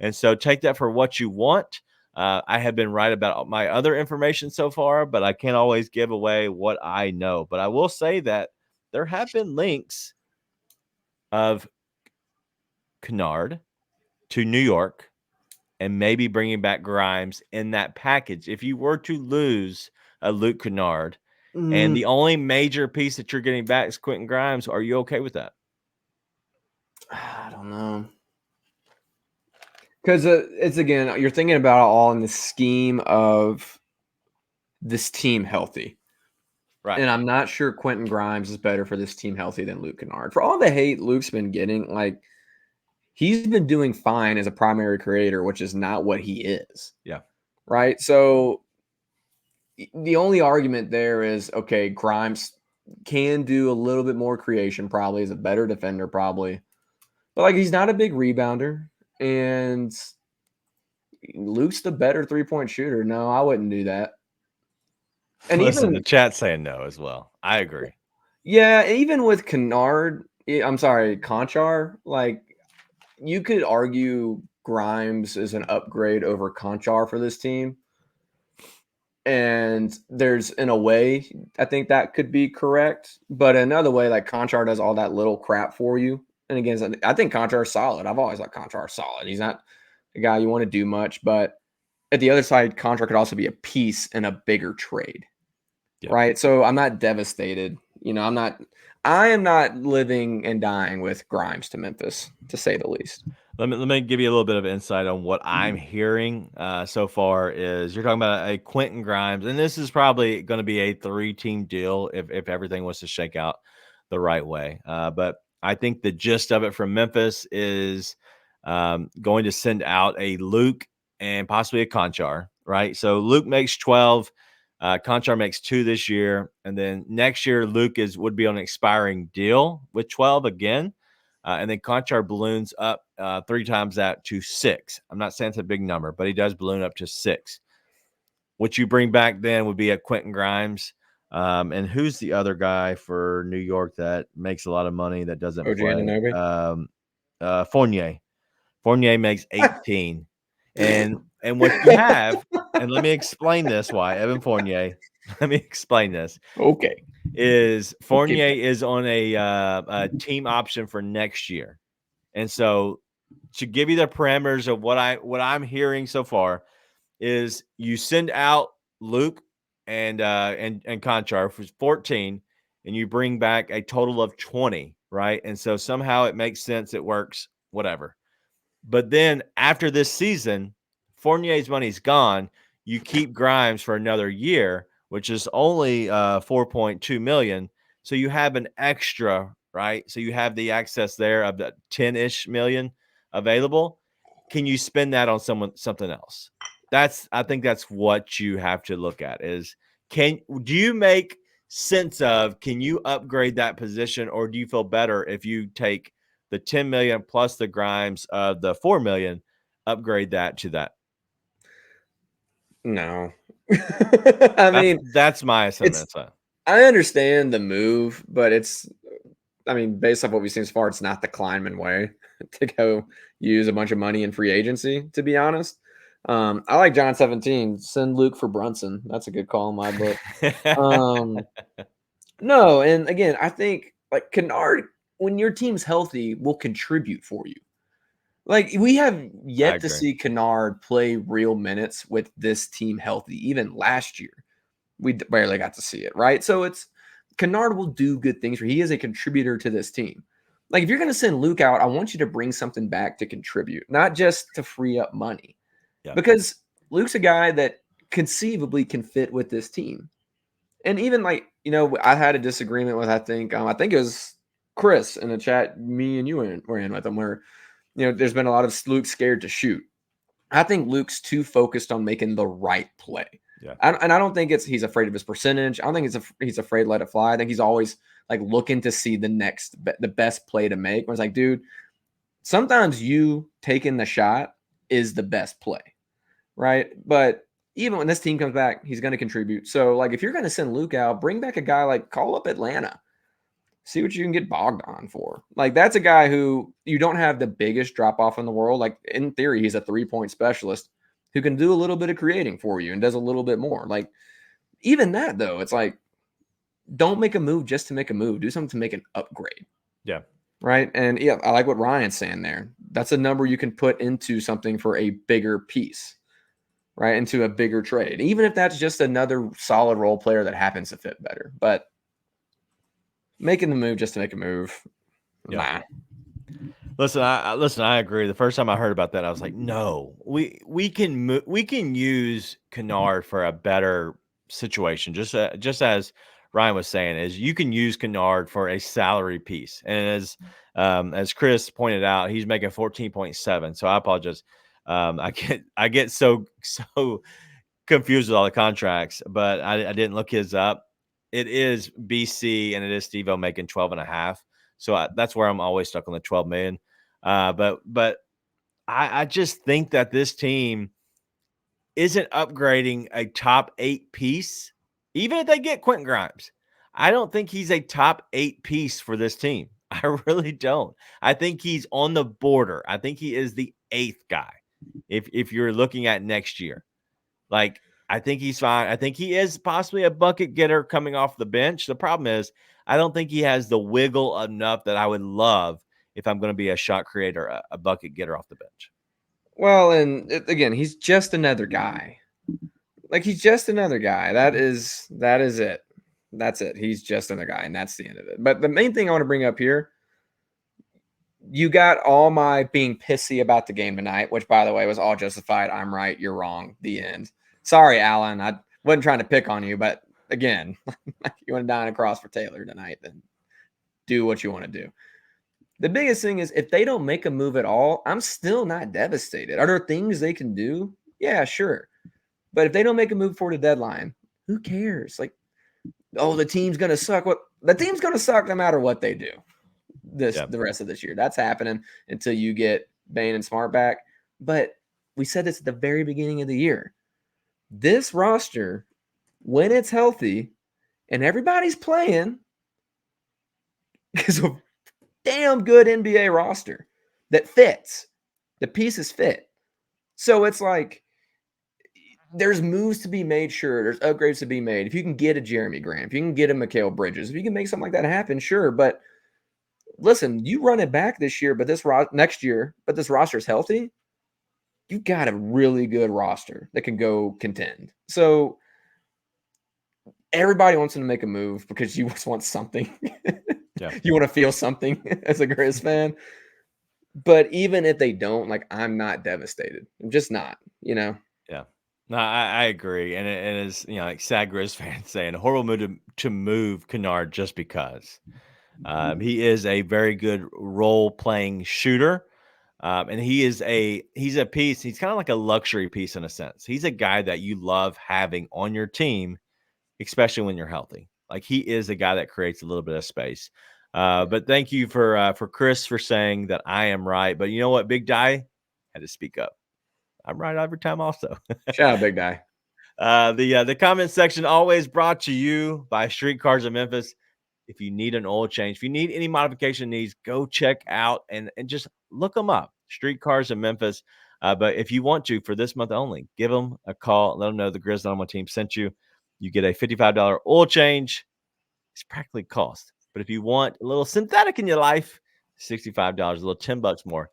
And so take that for what you want. I have been right about my other information so far, but I can't always give away what I know. But I will say that there have been links of Kennard to New York and maybe bringing back Grimes in that package. If you were to lose a Luke Kennard, and the only major piece that you're getting back is Quentin Grimes, are you okay with that? I don't know. Because it's, again, you're thinking about it all in the scheme of this team healthy. Right. And I'm not sure Quentin Grimes is better for this team healthy than Luke Kennard. For all the hate Luke's been getting, like, he's been doing fine as a primary creator, which is not what he is. Yeah. Right? So the only argument there is, okay, Grimes can do a little bit more creation, probably, is a better defender, probably. But, like, he's not a big rebounder, and Luke's the better three-point shooter. No, I wouldn't do that. And listen, even the chat's saying no as well. I agree. Yeah, even with Conchar, like, you could argue Grimes is an upgrade over Conchar for this team. And there's, in a way, I think that could be correct. But another way, like, Conchar does all that little crap for you. And again, I think Conchar is solid. I've always liked Conchar solid. He's not the guy you want to do much. But at the other side, Conchar could also be a piece in a bigger trade. Yeah. Right? So I'm not devastated. I am not living and dying with Grimes to Memphis, to say the least. Let me give you a little bit of insight on what I'm hearing so far. Is you're talking about a Quentin Grimes, and this is probably going to be a 3-team deal if everything was to shake out the right way. But I think the gist of it from Memphis is going to send out a Luke and possibly a Conchar, right? So Luke makes 12. Conchar makes 2 this year, and then next year Luke would be on an expiring deal with 12 again, and then Conchar balloons up 3 times that to 6. I'm not saying it's a big number, but he does balloon up to 6. What you bring back then would be a Quentin Grimes, and who's the other guy for New York that makes a lot of money that doesn't play? Fournier. Fournier makes 18, and what you have. And let me explain this why Evan Fournier. Let me explain this. Okay. Is Fournier is on a team option for next year, and so to give you the parameters of what I'm hearing so far is you send out Luke and Conchar for 14, and you bring back a total of 20, right? And so somehow it makes sense, it works, whatever. But then after this season, Fournier's money's gone. You keep Grimes for another year, which is only $4.2 million. So you have an extra, right? So you have the access there of the 10-ish million available. Can you spend that on something else? I think that's what you have to look at is, do you make sense of, can you upgrade that position, or do you feel better if you take the 10 million plus the Grimes of the 4 million, upgrade that to that? No. That's my assessment. I understand the move, but based off what we've seen so far, it's not the Kleinman way to go use a bunch of money in free agency, to be honest. I like John 17. Send Luke for Brunson. That's a good call in my book. No, and again, I think, like, Kennard, when your team's healthy, will contribute for you. Like, we have yet to see Kennard play real minutes with this team healthy, even last year. we barely got to see it, right? So Kennard will do good things for. He is a contributor to this team. Like if you're going to send Luke out, I want you to bring something back to contribute, not just to free up money. Yeah. Because Luke's a guy that conceivably can fit with this team. And even like, I had a disagreement with, I think it was Chris in the chat, me and you were in with him, where, there's been a lot of Luke scared to shoot. I think Luke's too focused on making the right play. Yeah. And I don't think he's afraid of his percentage. I don't think he's afraid to let it fly. I think he's always like looking to see the best play to make. Where it's like, dude, sometimes you taking the shot is the best play, right? But even when this team comes back, he's going to contribute. So, like, if you're going to send Luke out, bring back a guy like call up Atlanta. See what you can get Bogdan for. Like, that's a guy who you don't have the biggest drop-off in the world. Like, in theory, he's a three-point specialist who can do a little bit of creating for you and does a little bit more. Like, even that, though, it's like, don't make a move just to make a move. Do something to make an upgrade. Yeah. Right? And, yeah, I like what Ryan's saying there. That's a number you can put into something for a bigger piece. Right, into a bigger trade, even if that's just another solid role player that happens to fit better. But making the move just to make a move, nah. Listen, I agree. The first time I heard about that, I was like, no, we can use Kennard for a better situation. Just as Ryan was saying, is you can use Kennard for a salary piece, and as Chris pointed out, he's making 14.7. So I apologize. I get so confused with all the contracts, but I didn't look his up. It is BC and it is Steve-O making 12.5. So that's where I'm always stuck on the 12 million. But I just think that this team isn't upgrading a top 8 piece, even if they get Quentin Grimes. I don't think he's a top 8 piece for this team. I really don't. I think he's on the border. I think he is the 8th guy. If you're looking at next year, like, I think he's fine. I think he is possibly a bucket getter coming off the bench. The problem is I don't think he has the wiggle enough that I would love if I'm going to be a shot creator, a bucket getter off the bench. Well, and again, he's just another guy. Like, he's just another guy. That is it. That's it. He's just another guy, and that's the end of it. But the main thing I want to bring up here, you got all my being pissy about the game tonight, which, by the way, was all justified. I'm right. You're wrong. The end. Sorry, Alan. I wasn't trying to pick on you, but again, you want to dine across for Taylor tonight, then do what you want to do. The biggest thing is if they don't make a move at all, I'm still not devastated. Are there things they can do? Yeah, sure. But if they don't make a move for the deadline, who cares? Like, oh, the team's going to suck. What the team's going to suck no matter what they do. The rest of this year. That's happening until you get Bane and Smart back. But we said this at the very beginning of the year. This roster, when it's healthy and everybody's playing, is a damn good NBA roster that fits. The pieces fit. So it's like there's moves to be made, sure. There's upgrades to be made. If you can get a Jeremy Grant, if you can get a Mikal Bridges, if you can make something like that happen, sure. But listen, you run it back this year, but next year, but this roster is healthy, you got a really good roster that can go contend. So everybody wants them to make a move because you just want something. Yeah. You want to feel something as a Grizz fan. But even if they don't, like, I'm not devastated. I'm just not, Yeah. No, I agree. And it is, like sad Grizz fans saying, a horrible move to move Kennard just because. He is a very good role-playing shooter. And he's a piece. He's kind of like a luxury piece in a sense. He's a guy that you love having on your team, especially when you're healthy. Like, he is a guy that creates a little bit of space. But thank you for Chris for saying that I am right. But you know what? Big Die had to speak up. I'm right every time also. Shout out, Big Die. The comment section always brought to you by Streetcars of Memphis. If you need an oil change, if you need any modification needs, go check out and just look them up. Streetcars of Memphis. But if you want to, for this month only, give them a call. Let them know the Grizz Dynamo team sent you. You get a $55 oil change. It's practically cost. But if you want a little synthetic in your life, $65, a little $10 more.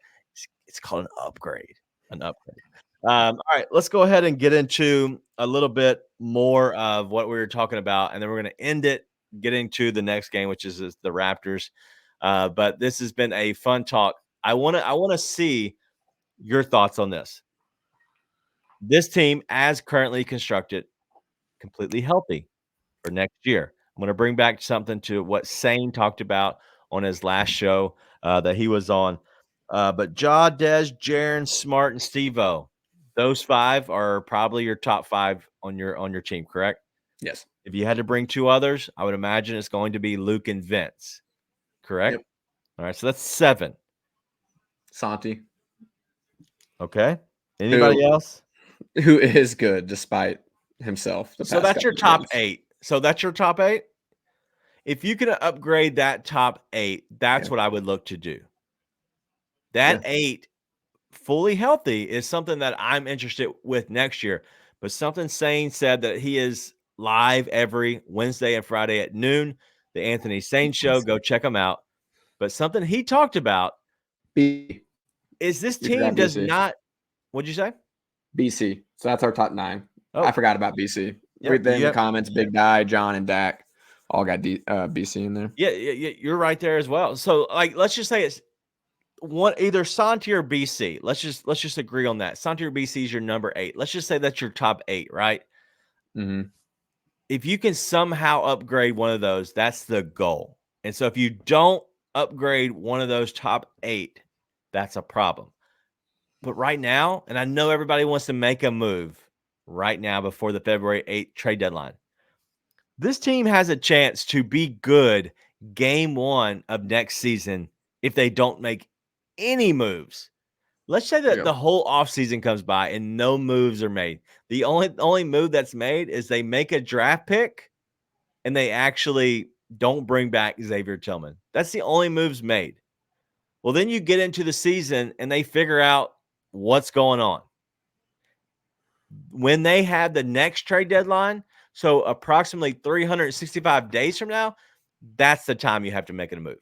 It's called an upgrade. An upgrade. All right, let's go ahead and get into a little bit more of what we were talking about, and then we're going to end it, getting to the next game, which is the Raptors. But this has been a fun talk. I want to see your thoughts on this. This team, as currently constructed, completely healthy for next year. I'm going to bring back something to what Sane talked about on his last show that he was on. But Ja, Dej, Jaren, Smart, and Steve-O, those 5 are probably your top 5 on your team, correct? Yes. If you had to bring 2 others, I would imagine it's going to be Luke and Vince, correct? Yep. All right, so that's 7. Santi, Okay. Anybody else? who is good despite himself. So that's your top 8. So that's your top 8? If you can upgrade that top 8, that's what I would look to do. That 8 fully healthy is something that I'm interested with next year. But something Sane said that he is live every Wednesday and Friday at noon. The Anthony Sane Show. Go check him out. But something he talked about is this team does not. What'd you say? BC. So that's our top 9. Oh, I forgot about BC. Yep, Right there in the comments, Big Guy, John, and Dak all got BC in there. Yeah, you're right there as well. So, like, let's just say it's either Santi or BC. Let's just agree on that. Santi or BC is your number 8. Let's just say that's your top 8, right? Mm-hmm. If you can somehow upgrade one of those, that's the goal. And so if you don't upgrade one of those top 8, that's a problem. But right now, and I know everybody wants to make a move right now before the February 8th trade deadline, this team has a chance to be good game 1 of next season if they don't make any moves. Let's say that the whole offseason comes by and no moves are made. The only move that's made is they make a draft pick and they actually don't bring back Xavier Tillman. That's the only moves made. Well, then you get into the season and they figure out what's going on. When they have the next trade deadline, so approximately 365 days from now, that's the time you have to make a move,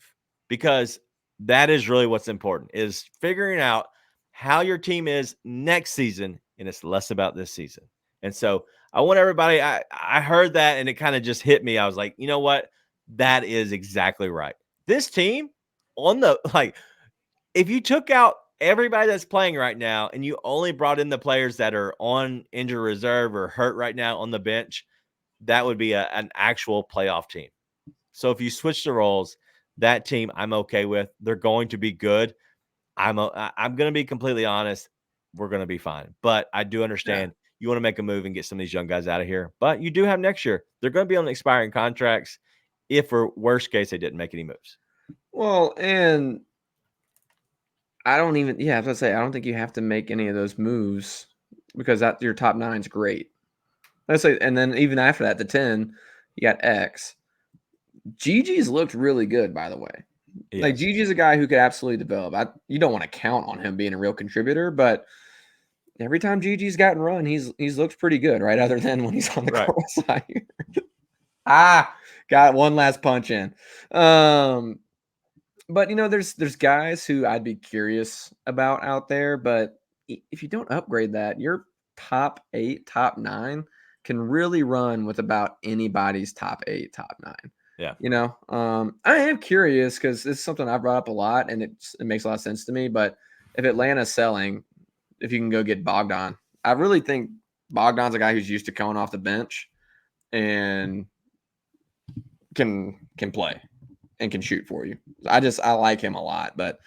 because that is really what's important, is figuring out how your team is next season, and it's less about this season. And so I want everybody, I heard that and it kind of just hit me. I was like, you know what? That is exactly right. This team if you took out everybody that's playing right now and you only brought in the players that are on injured reserve or hurt right now on the bench, that would be an actual playoff team. So if you switch the roles, that team I'm okay with. They're going to be good. I'm going to be completely honest. We're going to be fine. But I do understand you want to make a move and get some of these young guys out of here. But you do have next year. They're going to be on expiring contracts if, for worst case, they didn't make any moves. Well, and I don't even, I was going to say, I don't think you have to make any of those moves because your top 9 is great. Let's say, and then even after that, the 10, you got X. Gigi's looked really good, by the way. Yes. Like, Gigi's a guy who could absolutely develop. You don't want to count on him being a real contributor, but every time Gigi's gotten run, he's looked pretty good, right? Other than when he's on the court side. Got one last punch in. But there's guys who I'd be curious about out there, but if you don't upgrade that, your top 8, top 9 can really run with about anybody's top 8, top 9. Yeah. I am curious because it's something I brought up a lot and it makes a lot of sense to me. But if Atlanta's selling, if you can go get Bogdan, I really think Bogdan's a guy who's used to coming off the bench and can play and can shoot for you. I like him a lot, but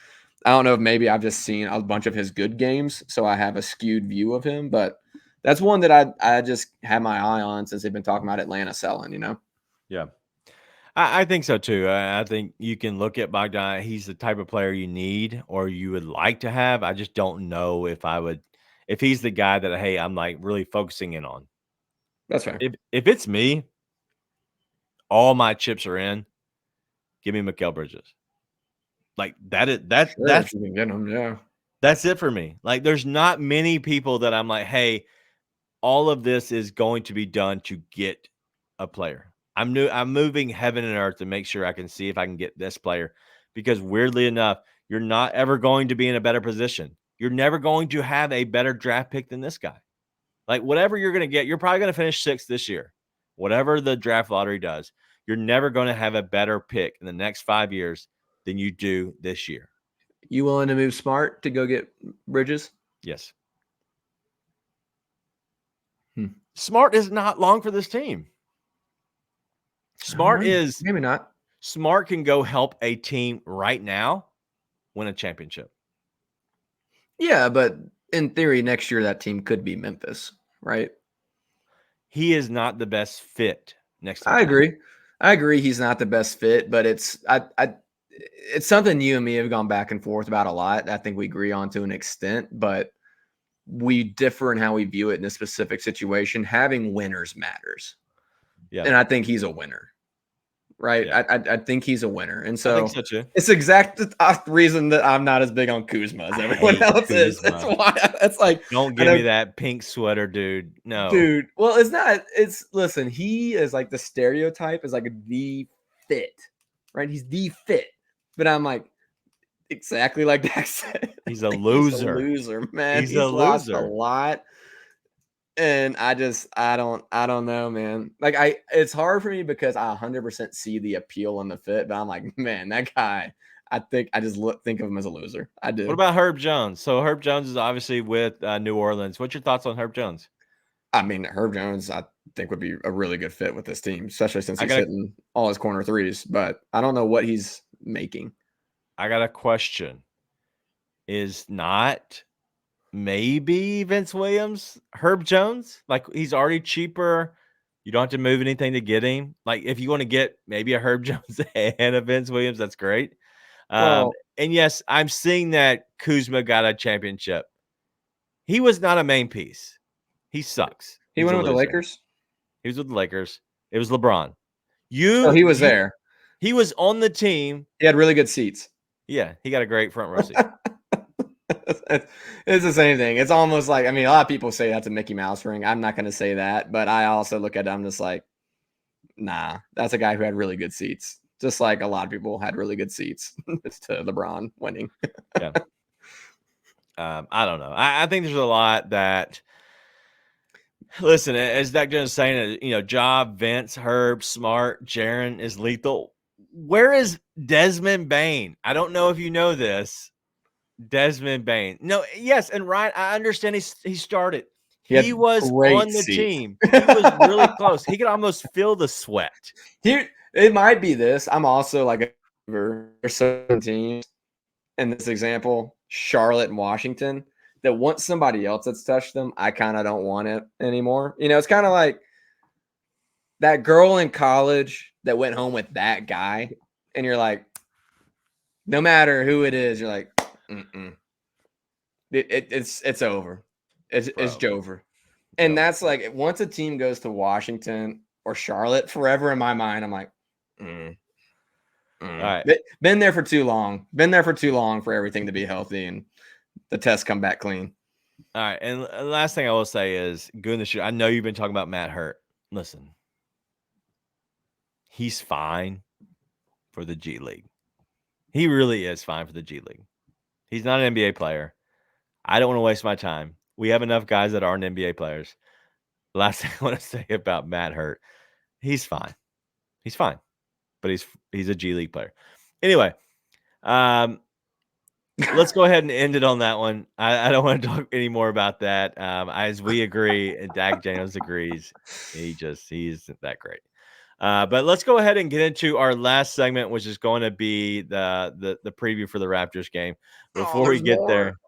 I don't know if maybe I've just seen a bunch of his good games, so I have a skewed view of him. But that's one that I just had my eye on since they've been talking about Atlanta selling, Yeah. I think so too. I think you can look at Bogdan. He's the type of player you need or you would like to have. I just don't know if he's the guy that, hey, I'm like really focusing in on. That's fair. If it's me, all my chips are in. Give me Mikal Bridges. Like that's you can get him, yeah. That's it for me. Like there's not many people that I'm like, hey, all of this is going to be done to get a player. I'm moving heaven and earth to make sure I can see if I can get this player, because weirdly enough, you're not ever going to be in a better position. you're never going to have a better draft pick than this guy. Like whatever you're going to get, you're probably going to finish 6th this year. Whatever the draft lottery does, you're never going to have a better pick in the next 5 years than you do this year. You willing to move Smart to go get Bridges? Yes. Smart is not long for this team. Smart is maybe not. Smart can go help a team right now win a championship. Yeah, but in theory, next year that team could be Memphis, right? He is not the best fit next to I agree he's not the best fit, but it's something you and me have gone back and forth about a lot. I think we agree on to an extent, but we differ in how we view it in a specific situation. Having winners matters. Yeah. And I think he's a winner. Right. Yeah. I think he's a winner. And so, it's exact the reason that I'm not as big on Kuzma as everyone else is. That's why it's like, don't give me that pink sweater, dude. No, dude. Well, listen, he is like the stereotype is like the fit, right? He's the fit. But I'm like, exactly like Dak said. He's a loser. He's a loser, man. He's lost a lot. And I don't know, man. Like it's hard for me because I 100% see the appeal and the fit, but I'm like, man, that guy, I think of him as a loser. I do. What about Herb Jones? So Herb Jones is obviously with New Orleans. What's your thoughts on Herb Jones? I mean, Herb Jones, I think would be a really good fit with this team, especially since he's hitting all his corner threes, but I don't know what he's making. I got a question. Is not maybe Vince Williams, Herb Jones? Like he's already cheaper. You don't have to move anything to get him. Like if you want to get maybe a Herb Jones and a Vince Williams, that's great. And yes, I'm seeing that Kuzma got a championship. He was not a main piece. He sucks. He went with the Lakers? He was with the Lakers. It was LeBron. He was there. He was on the team. He had really good seats. Yeah, he got a great front row seat. It's the same thing. It's almost like, I mean, a lot of people say that's a Mickey Mouse ring. I'm not going to say that, but I also look at it, I'm just like, nah, that's a guy who had really good seats. Just like a lot of people had really good seats to LeBron winning. Yeah. I don't know. I think there's a lot that, listen, as Dak Jones is saying, Job, Vince, Herb, Smart, Jaren is lethal. Where is Desmond Bane? I don't know if you know this. Desmond Bane. No, yes, and Ryan, I understand he started. He was on the team. He was really close. He could almost feel the sweat. It might be this. I'm also like there's certain teams in this example, Charlotte and Washington, that once somebody else that's touched them, I kind of don't want it anymore. It's kind of like that girl in college that went home with that guy, and you're like, no matter who it is, you're like, it's over. It's over. And that's like once a team goes to Washington or Charlotte, forever in my mind, I'm like, All right. Been there for too long. Been there for too long for everything to be healthy and the tests come back clean. All right. And the last thing I will say is, Goonish, I know you've been talking about Matt Hurt. Listen, he's fine for the G League. He really is fine for the G League. He's not an NBA player. I don't want to waste my time. We have enough guys that aren't NBA players. Last thing I want to say about Matt Hurt, he's fine. He's fine, but he's a G League player. Anyway, let's go ahead and end it on that one. I don't want to talk any more about that. As we agree, and Dak Jones agrees, he isn't that great. But let's go ahead and get into our last segment, which is going to be the preview for the Raptors game. Before we get there,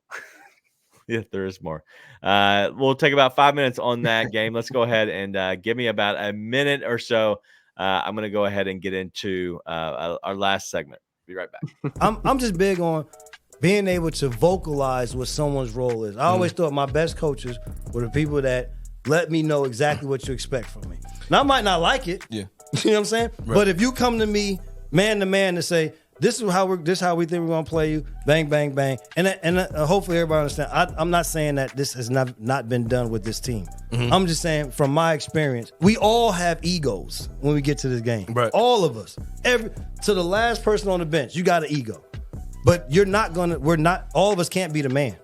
yeah, there is more. We'll take about 5 minutes on that game. Let's go ahead and give me about a minute or so. I'm going to go ahead and get into our last segment. Be right back. I'm just big on being able to vocalize what someone's role is. I always thought my best coaches were the people that let me know exactly what you expect from me. Now, I might not like it. Yeah. You know what I'm saying? Right. But if you come to me man to man to say, this is how we think we're gonna play you, bang, bang, bang, and hopefully everybody understand. I'm not saying that this has not been done with this team. Mm-hmm. I'm just saying from my experience, we all have egos when we get to this game. Right. All of us, to the last person on the bench, you got an ego, but all of us can't be the man.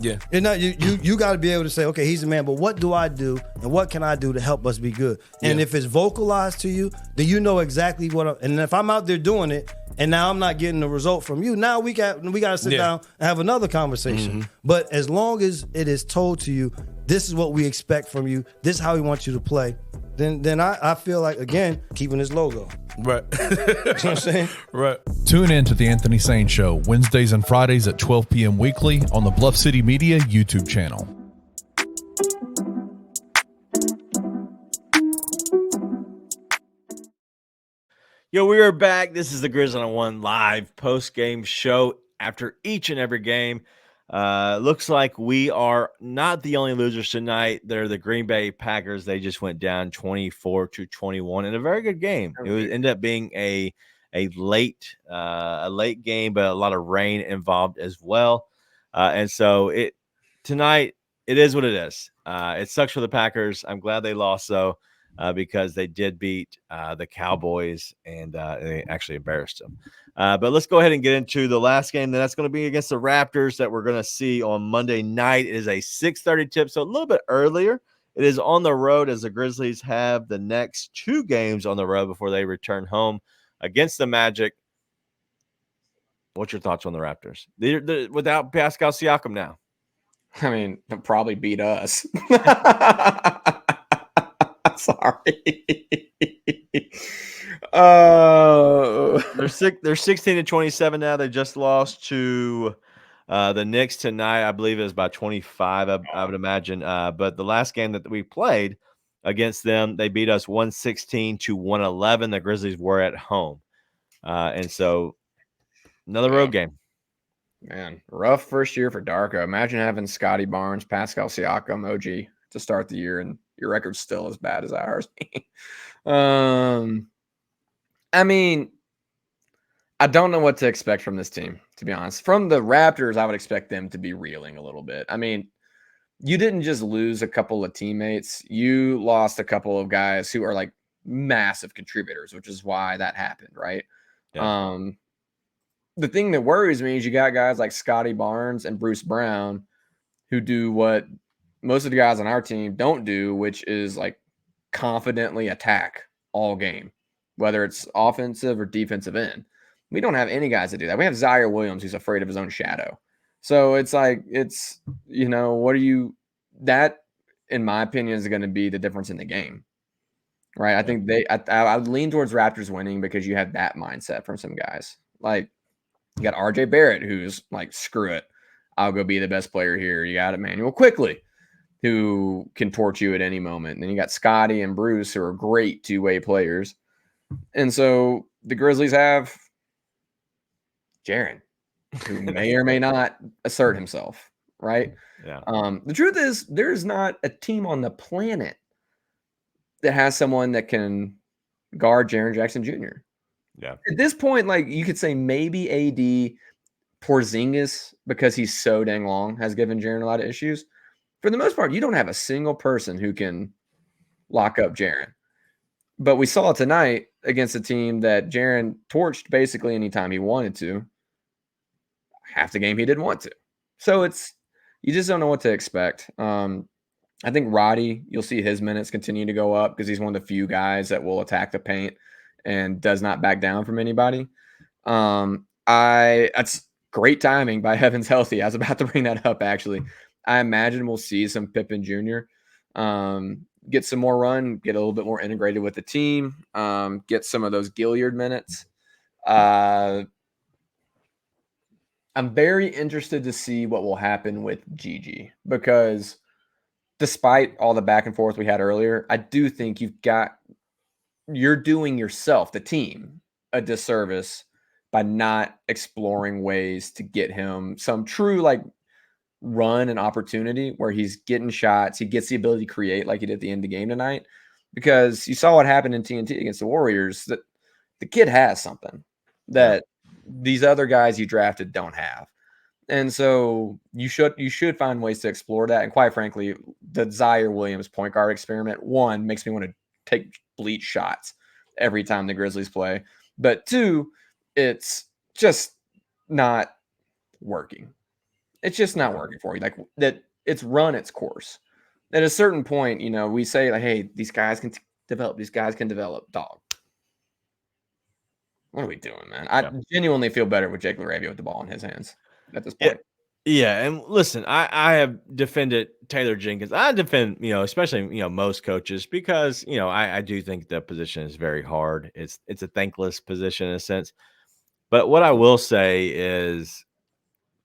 Yeah. You got to be able to say, okay, he's a man, but what do I do and what can I do to help us be good? And if it's vocalized to you, then you know exactly what. And if I'm out there doing it and now I'm not getting the result from you, now we got to sit down and have another conversation. But as long as it is told to you, this is what we expect from you, this is how we want you to play, then I feel like, again, keeping his logo. Right. You know what I'm saying? Right. Tune in to the Anthony Sane Show Wednesdays and Fridays at 12 p.m. weekly on the Bluff City Media YouTube channel. Yo, we are back. This is the Grizz on One live post-game show after each and every game. Looks like we are not the only losers tonight. They're the Green Bay Packers. They just went down 24-21 in a very good game. It ended up being a late game, but a lot of rain involved as well. And so tonight it is what it is. It sucks for the Packers. I'm glad they lost though, because they did beat the Cowboys and they actually embarrassed them. But let's go ahead and get into the last game. That's going to be against the Raptors that we're going to see on Monday night. It is a 6:30 tip, so a little bit earlier. It is on the road as the Grizzlies have the next 2 games on the road before they return home against the Magic. What's your thoughts on the Raptors? They're without Pascal Siakam now. I mean, they'll probably beat us. Sorry. They're 16-27 now. They just lost to the Knicks tonight. I believe it was by 25, I would imagine. But the last game that we played against them, they beat us 116-111. The Grizzlies were at home. And so another road game. Man, rough first year for Darko. Imagine having Scotty Barnes, Pascal Siakam, OG to start the year, and your record's still as bad as ours. I mean, I don't know what to expect from this team, to be honest. From the Raptors, I would expect them to be reeling a little bit. I mean, you didn't just lose a couple of teammates. You lost a couple of guys who are like massive contributors, which is why that happened, right? Yeah. The thing that worries me is you got guys like Scotty Barnes and Bruce Brown who do what most of the guys on our team don't do, which is like confidently attack all game, whether it's offensive or defensive end. We don't have any guys that do that. We have Zaire Williams, who's afraid of his own shadow. So it's like, that, in my opinion, is going to be the difference in the game, right? I think I would lean towards Raptors winning because you have that mindset from some guys. Like, you got RJ Barrett, who's like, screw it, I'll go be the best player here. You got Emmanuel Quickly, who can torch you at any moment. And then you got Scotty and Bruce, who are great two-way players. And so the Grizzlies have Jaren, who may or may not assert himself, right? Yeah. The truth is, there's not a team on the planet that has someone that can guard Jaren Jackson Jr. Yeah. At this point, like, you could say maybe AD, Porzingis, because he's so dang long, has given Jaren a lot of issues. For the most part, you don't have a single person who can lock up Jaren. But we saw tonight against a team that Jaren torched basically anytime he wanted to. Half the game he didn't want to. So you just don't know what to expect. I think Roddy, you'll see his minutes continue to go up because he's one of the few guys that will attack the paint and does not back down from anybody. That's great timing by Heaven's Healthy. I was about to bring that up, actually. I imagine we'll see some Pippen Jr. Get some more run, get a little bit more integrated with the team, get some of those Gilliard minutes. I'm very interested to see what will happen with Gigi, because despite all the back and forth we had earlier, I do think you're doing yourself, the team, a disservice by not exploring ways to get him some true like run and opportunity where he's getting shots, he gets the ability to create like he did at the end of the game tonight. Because you saw what happened in TNT against the Warriors, that the kid has something that these other guys you drafted don't have. And so you should find ways to explore that. And quite frankly, the Zaire Williams point guard experiment, one, makes me want to take bleach shots every time the Grizzlies play. But two, it's just not working. It's just not working for you. Like that, it's run its course. At a certain point, we say like, "Hey, these guys can develop. These guys can develop." Dog. What are we doing, man? I genuinely feel better with Jake LaRavia with the ball in his hands at this point. Yeah, and listen, I have defended Taylor Jenkins. I defend, especially most coaches because I do think the position is very hard. It's a thankless position in a sense. But what I will say is,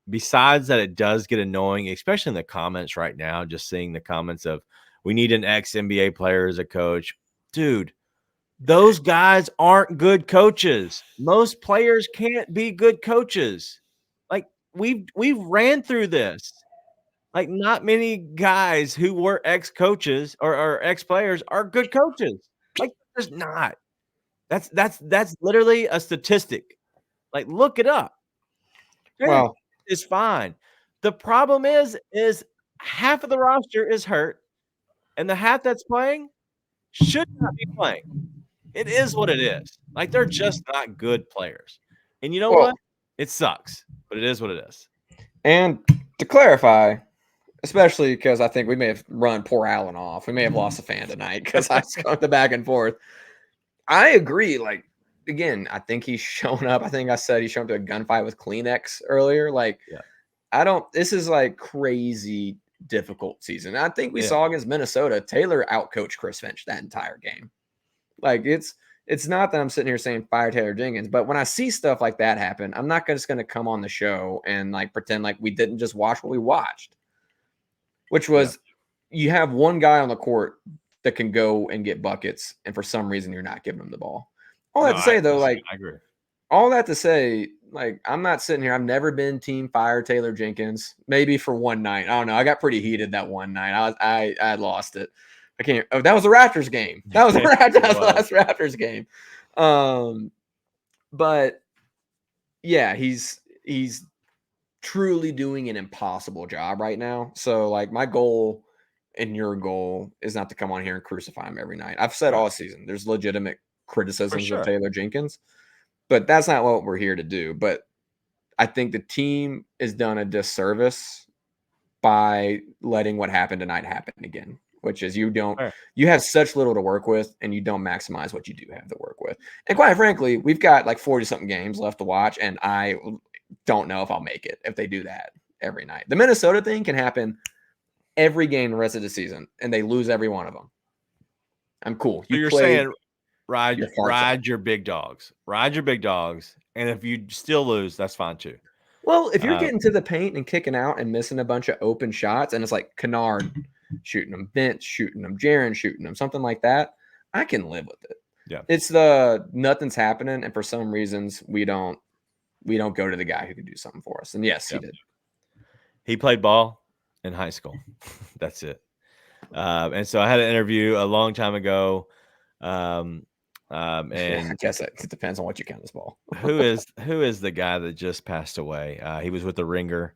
besides that, it does get annoying, especially in the comments right now. Just seeing the comments of we need an ex-NBA player as a coach, dude. Those guys aren't good coaches. Most players can't be good coaches. Like we've ran through this. Like not many guys who were ex-coaches or ex-players are good coaches. Like there's not. That's literally a statistic. Like look it up. Well, it's fine. The problem is half of the roster is hurt, and the half that's playing should not be playing. It is what it is. Like they're just not good players. And you know what? It sucks, but it is what it is. And to clarify, especially because I think we may have run poor Allen off. We may have lost a fan tonight because I got the back and forth. I agree. Like, again, I think he's shown up. I think I said he's shown up to a gunfight with Kleenex earlier. Like, this is like crazy difficult season. I think we saw against Minnesota, Taylor outcoached Chris Finch that entire game. Like it's not that I'm sitting here saying fire Taylor Jenkins, but when I see stuff like that happen, I'm not just going to come on the show and like pretend like we didn't just watch what we watched, which was you have one guy on the court that can go and get buckets, and for some reason you're not giving him the ball. All that to say, though, like I agree. All that to say, like I'm not sitting here. I've never been team fire Taylor Jenkins. Maybe for one night, I don't know. I got pretty heated that one night. I lost it. I can't. Oh, that was the Raptors game. That was the last Raptors game. But yeah, he's truly doing an impossible job right now. So like my goal and your goal is not to come on here and crucify him every night. I've said all season there's legitimate criticisms of Taylor Jenkins, but that's not what we're here to do. But I think the team is done a disservice by letting what happened tonight happen again. Which is you have such little to work with and you don't maximize what you do have to work with. And quite frankly, we've got like 40 something games left to watch. And I don't know if I'll make it if they do that every night. The Minnesota thing can happen every game the rest of the season and they lose every one of them. I'm cool. So you're saying ride your big dogs. Ride your big dogs. And if you still lose, that's fine too. Well, if you're getting to the paint and kicking out and missing a bunch of open shots and it's like Kennard shooting them, Vince shooting them, Jaren shooting them, something like that, I can live with it. Yeah. It's the nothing's happening, and for some reasons we don't go to the guy who can do something for us. And yes, he did. He played ball in high school. That's it. And so I had an interview a long time ago. And I guess it depends on what you count as ball. who is the guy that just passed away? He was with the Ringer.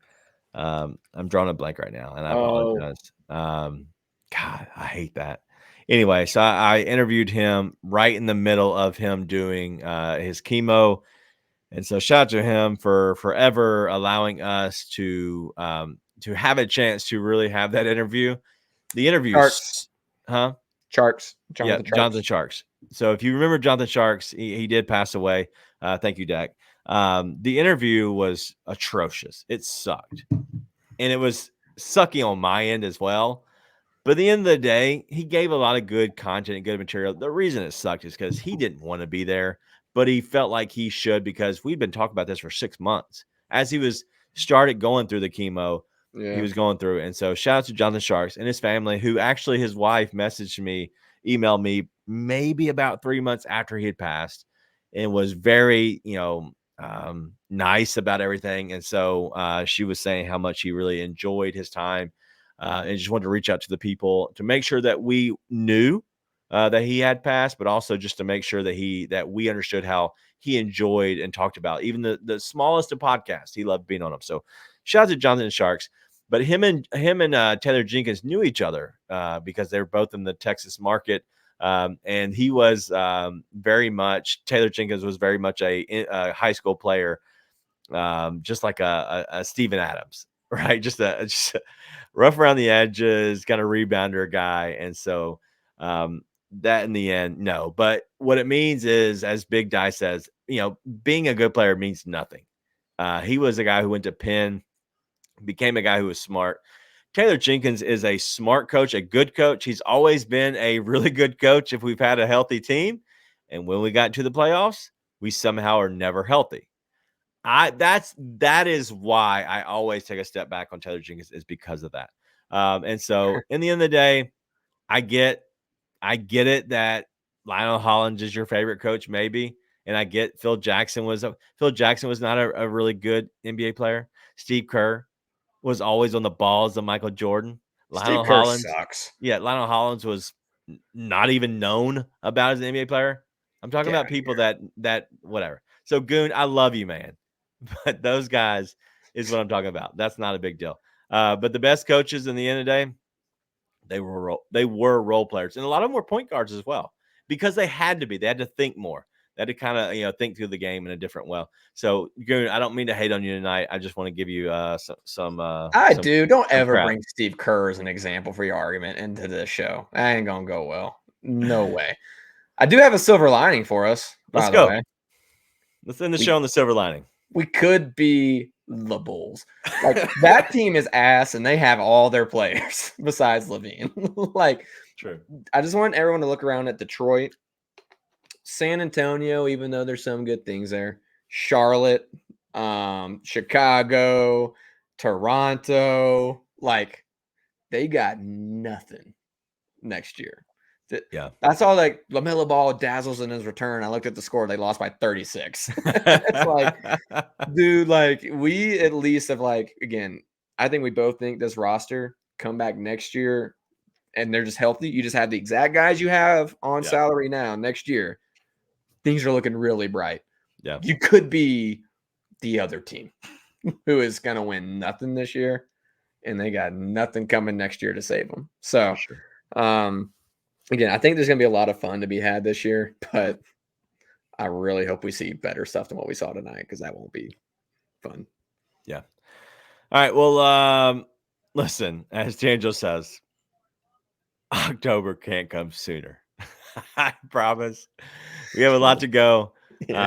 I'm drawing a blank right now, and I apologize. God, I hate that. Anyway, so I interviewed him right in the middle of him doing his chemo, and so shout out to him for forever allowing us to have a chance to really have that interview. The interview, Sharks, Jonathan Sharks. So if you remember Jonathan Sharks, he did pass away. Thank you, Dak. The interview was atrocious. It sucked. And it was sucky on my end as well. But at the end of the day, he gave a lot of good content and good material. The reason it sucked is because he didn't want to be there, but he felt like he should because we'd been talking about this for 6 months. As he started going through the chemo, he was going through. And so shout out to Jonathan Sharks and his family, who actually his wife emailed me maybe about 3 months after he had passed and was very, nice about everything. And so she was saying how much he really enjoyed his time and just wanted to reach out to the people to make sure that we knew that he had passed, but also just to make sure that we understood how he enjoyed and talked about even the smallest of podcasts. He loved being on them. So shout out to Jonathan Sharks. But him and Taylor Jenkins knew each other because they were both in the Texas market. And he was Taylor Jenkins was very much a high school player, just like a Steven Adams, right? Just a rough around the edges, kind of rebounder guy. And so that in the end, no. But what it means is, as Big Die says, being a good player means nothing. He was a guy who went to Penn, became a guy who was smart. Taylor Jenkins is a smart coach, a good coach. He's always been a really good coach if we've had a healthy team. And when we got to the playoffs, we somehow are never healthy. That is why I always take a step back on Taylor Jenkins, is because of that. And so in the end of the day, I get it that Lionel Hollins is your favorite coach, maybe. And I get Phil Jackson was not a really good NBA player. Steve Kerr was always on the balls of Michael Jordan. Steve Kerr sucks. Yeah, Lionel Hollins was not even known about as an NBA player. I'm talking about people that whatever. So Goon, I love you, man. But those guys is what I'm talking about. That's not a big deal. But the best coaches in the end of the day, they were role players. And a lot of them were point guards as well, because they had to be. They had to think more. They had to kind of, think through the game in a different way. So, Goon, I don't mean to hate on you tonight. I just want to give you some. Don't ever bring Steve Kerr as an example for your argument into this show. That ain't gonna go well. No way. I do have a silver lining for us. Let's go. Let's end the show on the silver lining. We could be the Bulls. Like, that team is ass, and they have all their players besides Levine. True. I just want everyone to look around at Detroit, San Antonio, even though there's some good things there, Charlotte, Chicago, Toronto. Like, they got nothing next year. Yeah, that's all. Like, LaMelo Ball dazzles in his return. I looked at the score; they lost by 36. It's like, dude, like, we at least have, like, again, I think we both think this roster come back next year, and they're just healthy. You just have the exact guys you have on salary now. Next year, things are looking really bright. Yeah, you could be the other team who is going to win nothing this year, and they got nothing coming next year to save them. So, again, I think there's going to be a lot of fun to be had this year, but I really hope we see better stuff than what we saw tonight, because that won't be fun. Yeah. All right. Well, listen, as D'Angelo says, October can't come sooner. I promise. We have a lot to go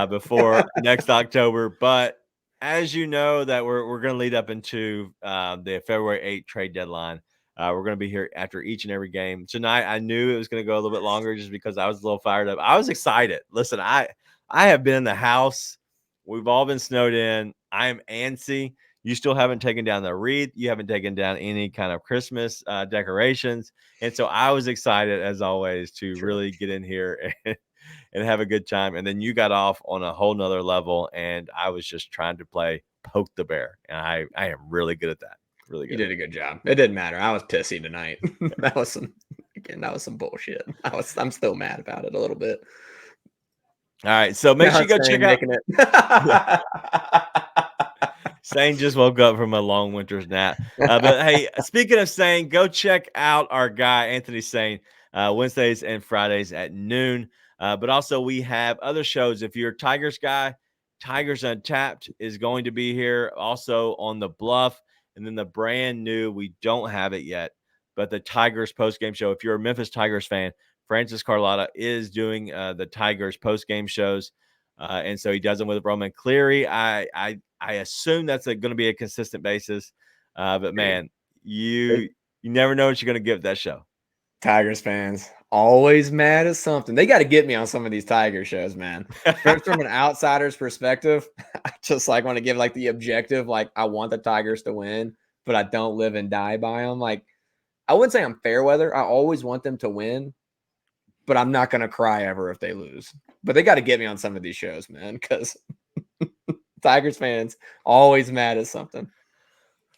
before next October, but as you know, that we're going to lead up into the February 8th trade deadline. We're going to be here after each and every game. Tonight, I knew it was going to go a little bit longer just because I was a little fired up. I was excited. Listen, I have been in the house. We've all been snowed in. I am antsy. You still haven't taken down the wreath. You haven't taken down any kind of Christmas decorations. And so I was excited, as always, to really get in here and have a good time. And then you got off on a whole nother level, and I was just trying to play poke the bear. And I am really good at that. Really good. You did a good job. It didn't matter. I was pissy tonight. That was some bullshit. I'm still mad about it a little bit. All right, so make sure you go check out. Sane just woke up from a long winter's nap. But hey, speaking of Sane, go check out our guy Anthony Sane Wednesdays and Fridays at noon. But also we have other shows. If you're a Tigers guy, Tigers Untapped is going to be here also on the Bluff. And then the brand new, we don't have it yet, but the Tigers postgame show. If you're a Memphis Tigers fan, Francis Carlotta is doing the Tigers postgame shows. And so he does them with Roman Cleary. I assume that's going to be a consistent basis. But man, you never know what you're going to get with that show. Tigers fans always mad at something. They got to get me on some of these Tiger shows, man. From an outsider's perspective, I just like want to give like the objective, like I want the Tigers to win, but I don't live and die by them. Like, I wouldn't say I'm fair weather. I always want them to win, but I'm not going to cry ever if they lose. But they got to get me on some of these shows, man, because Tigers fans always mad at something.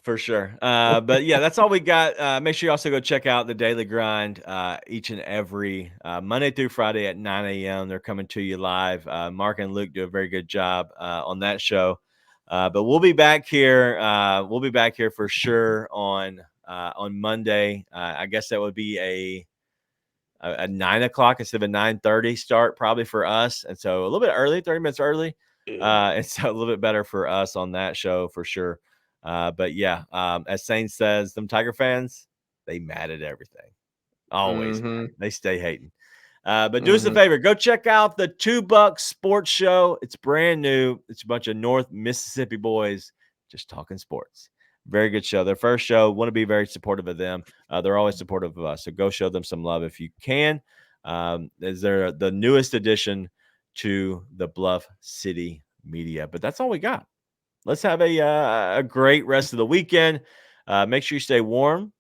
For sure. But yeah, that's all we got. Make sure you also go check out the Daily Grind each and every Monday through Friday at 9 a.m. They're coming to you live. Mark and Luke do a very good job on that show. But we'll be back here. We'll be back here for sure on Monday. I guess that would be a 9 o'clock instead of a 9:30 start probably for us. And so a little bit early, 30 minutes early. And so a little bit better for us on that show for sure. But yeah, as Saints says, them Tiger fans, they mad at everything. Always. They stay hating. But do us a favor. Go check out the $2 Sports Show. It's brand new. It's a bunch of North Mississippi boys just talking sports. Very good show. Their first show. Want to be very supportive of them. They're always supportive of us. So go show them some love if you can. Is there the newest addition to the Bluff City media? But that's all we got. Let's have a great rest of the weekend. Make sure you stay warm.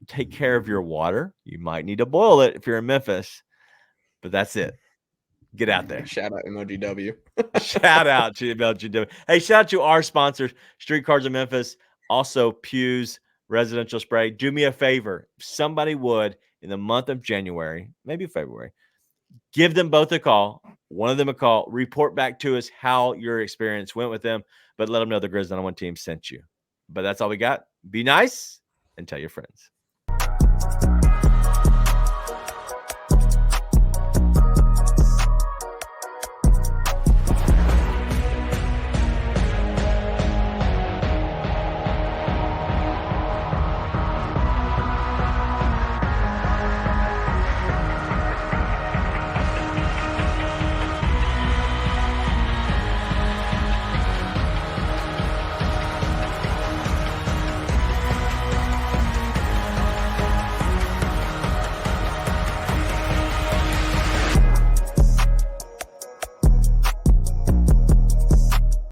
Take care of your water. You might need to boil it if you're in Memphis. But that's it. Get out there. Shout out Emoji W. Shout out to Emoji W. Hey, shout out to our sponsors, Streetcars of Memphis, also Pew's Residential Spray. Do me a favor. If somebody would, in the month of January, maybe February, give them both a call. One of them a call. Report back to us how your experience went with them, but let them know the Grizz 901 team sent you. But that's all we got. Be nice and tell your friends.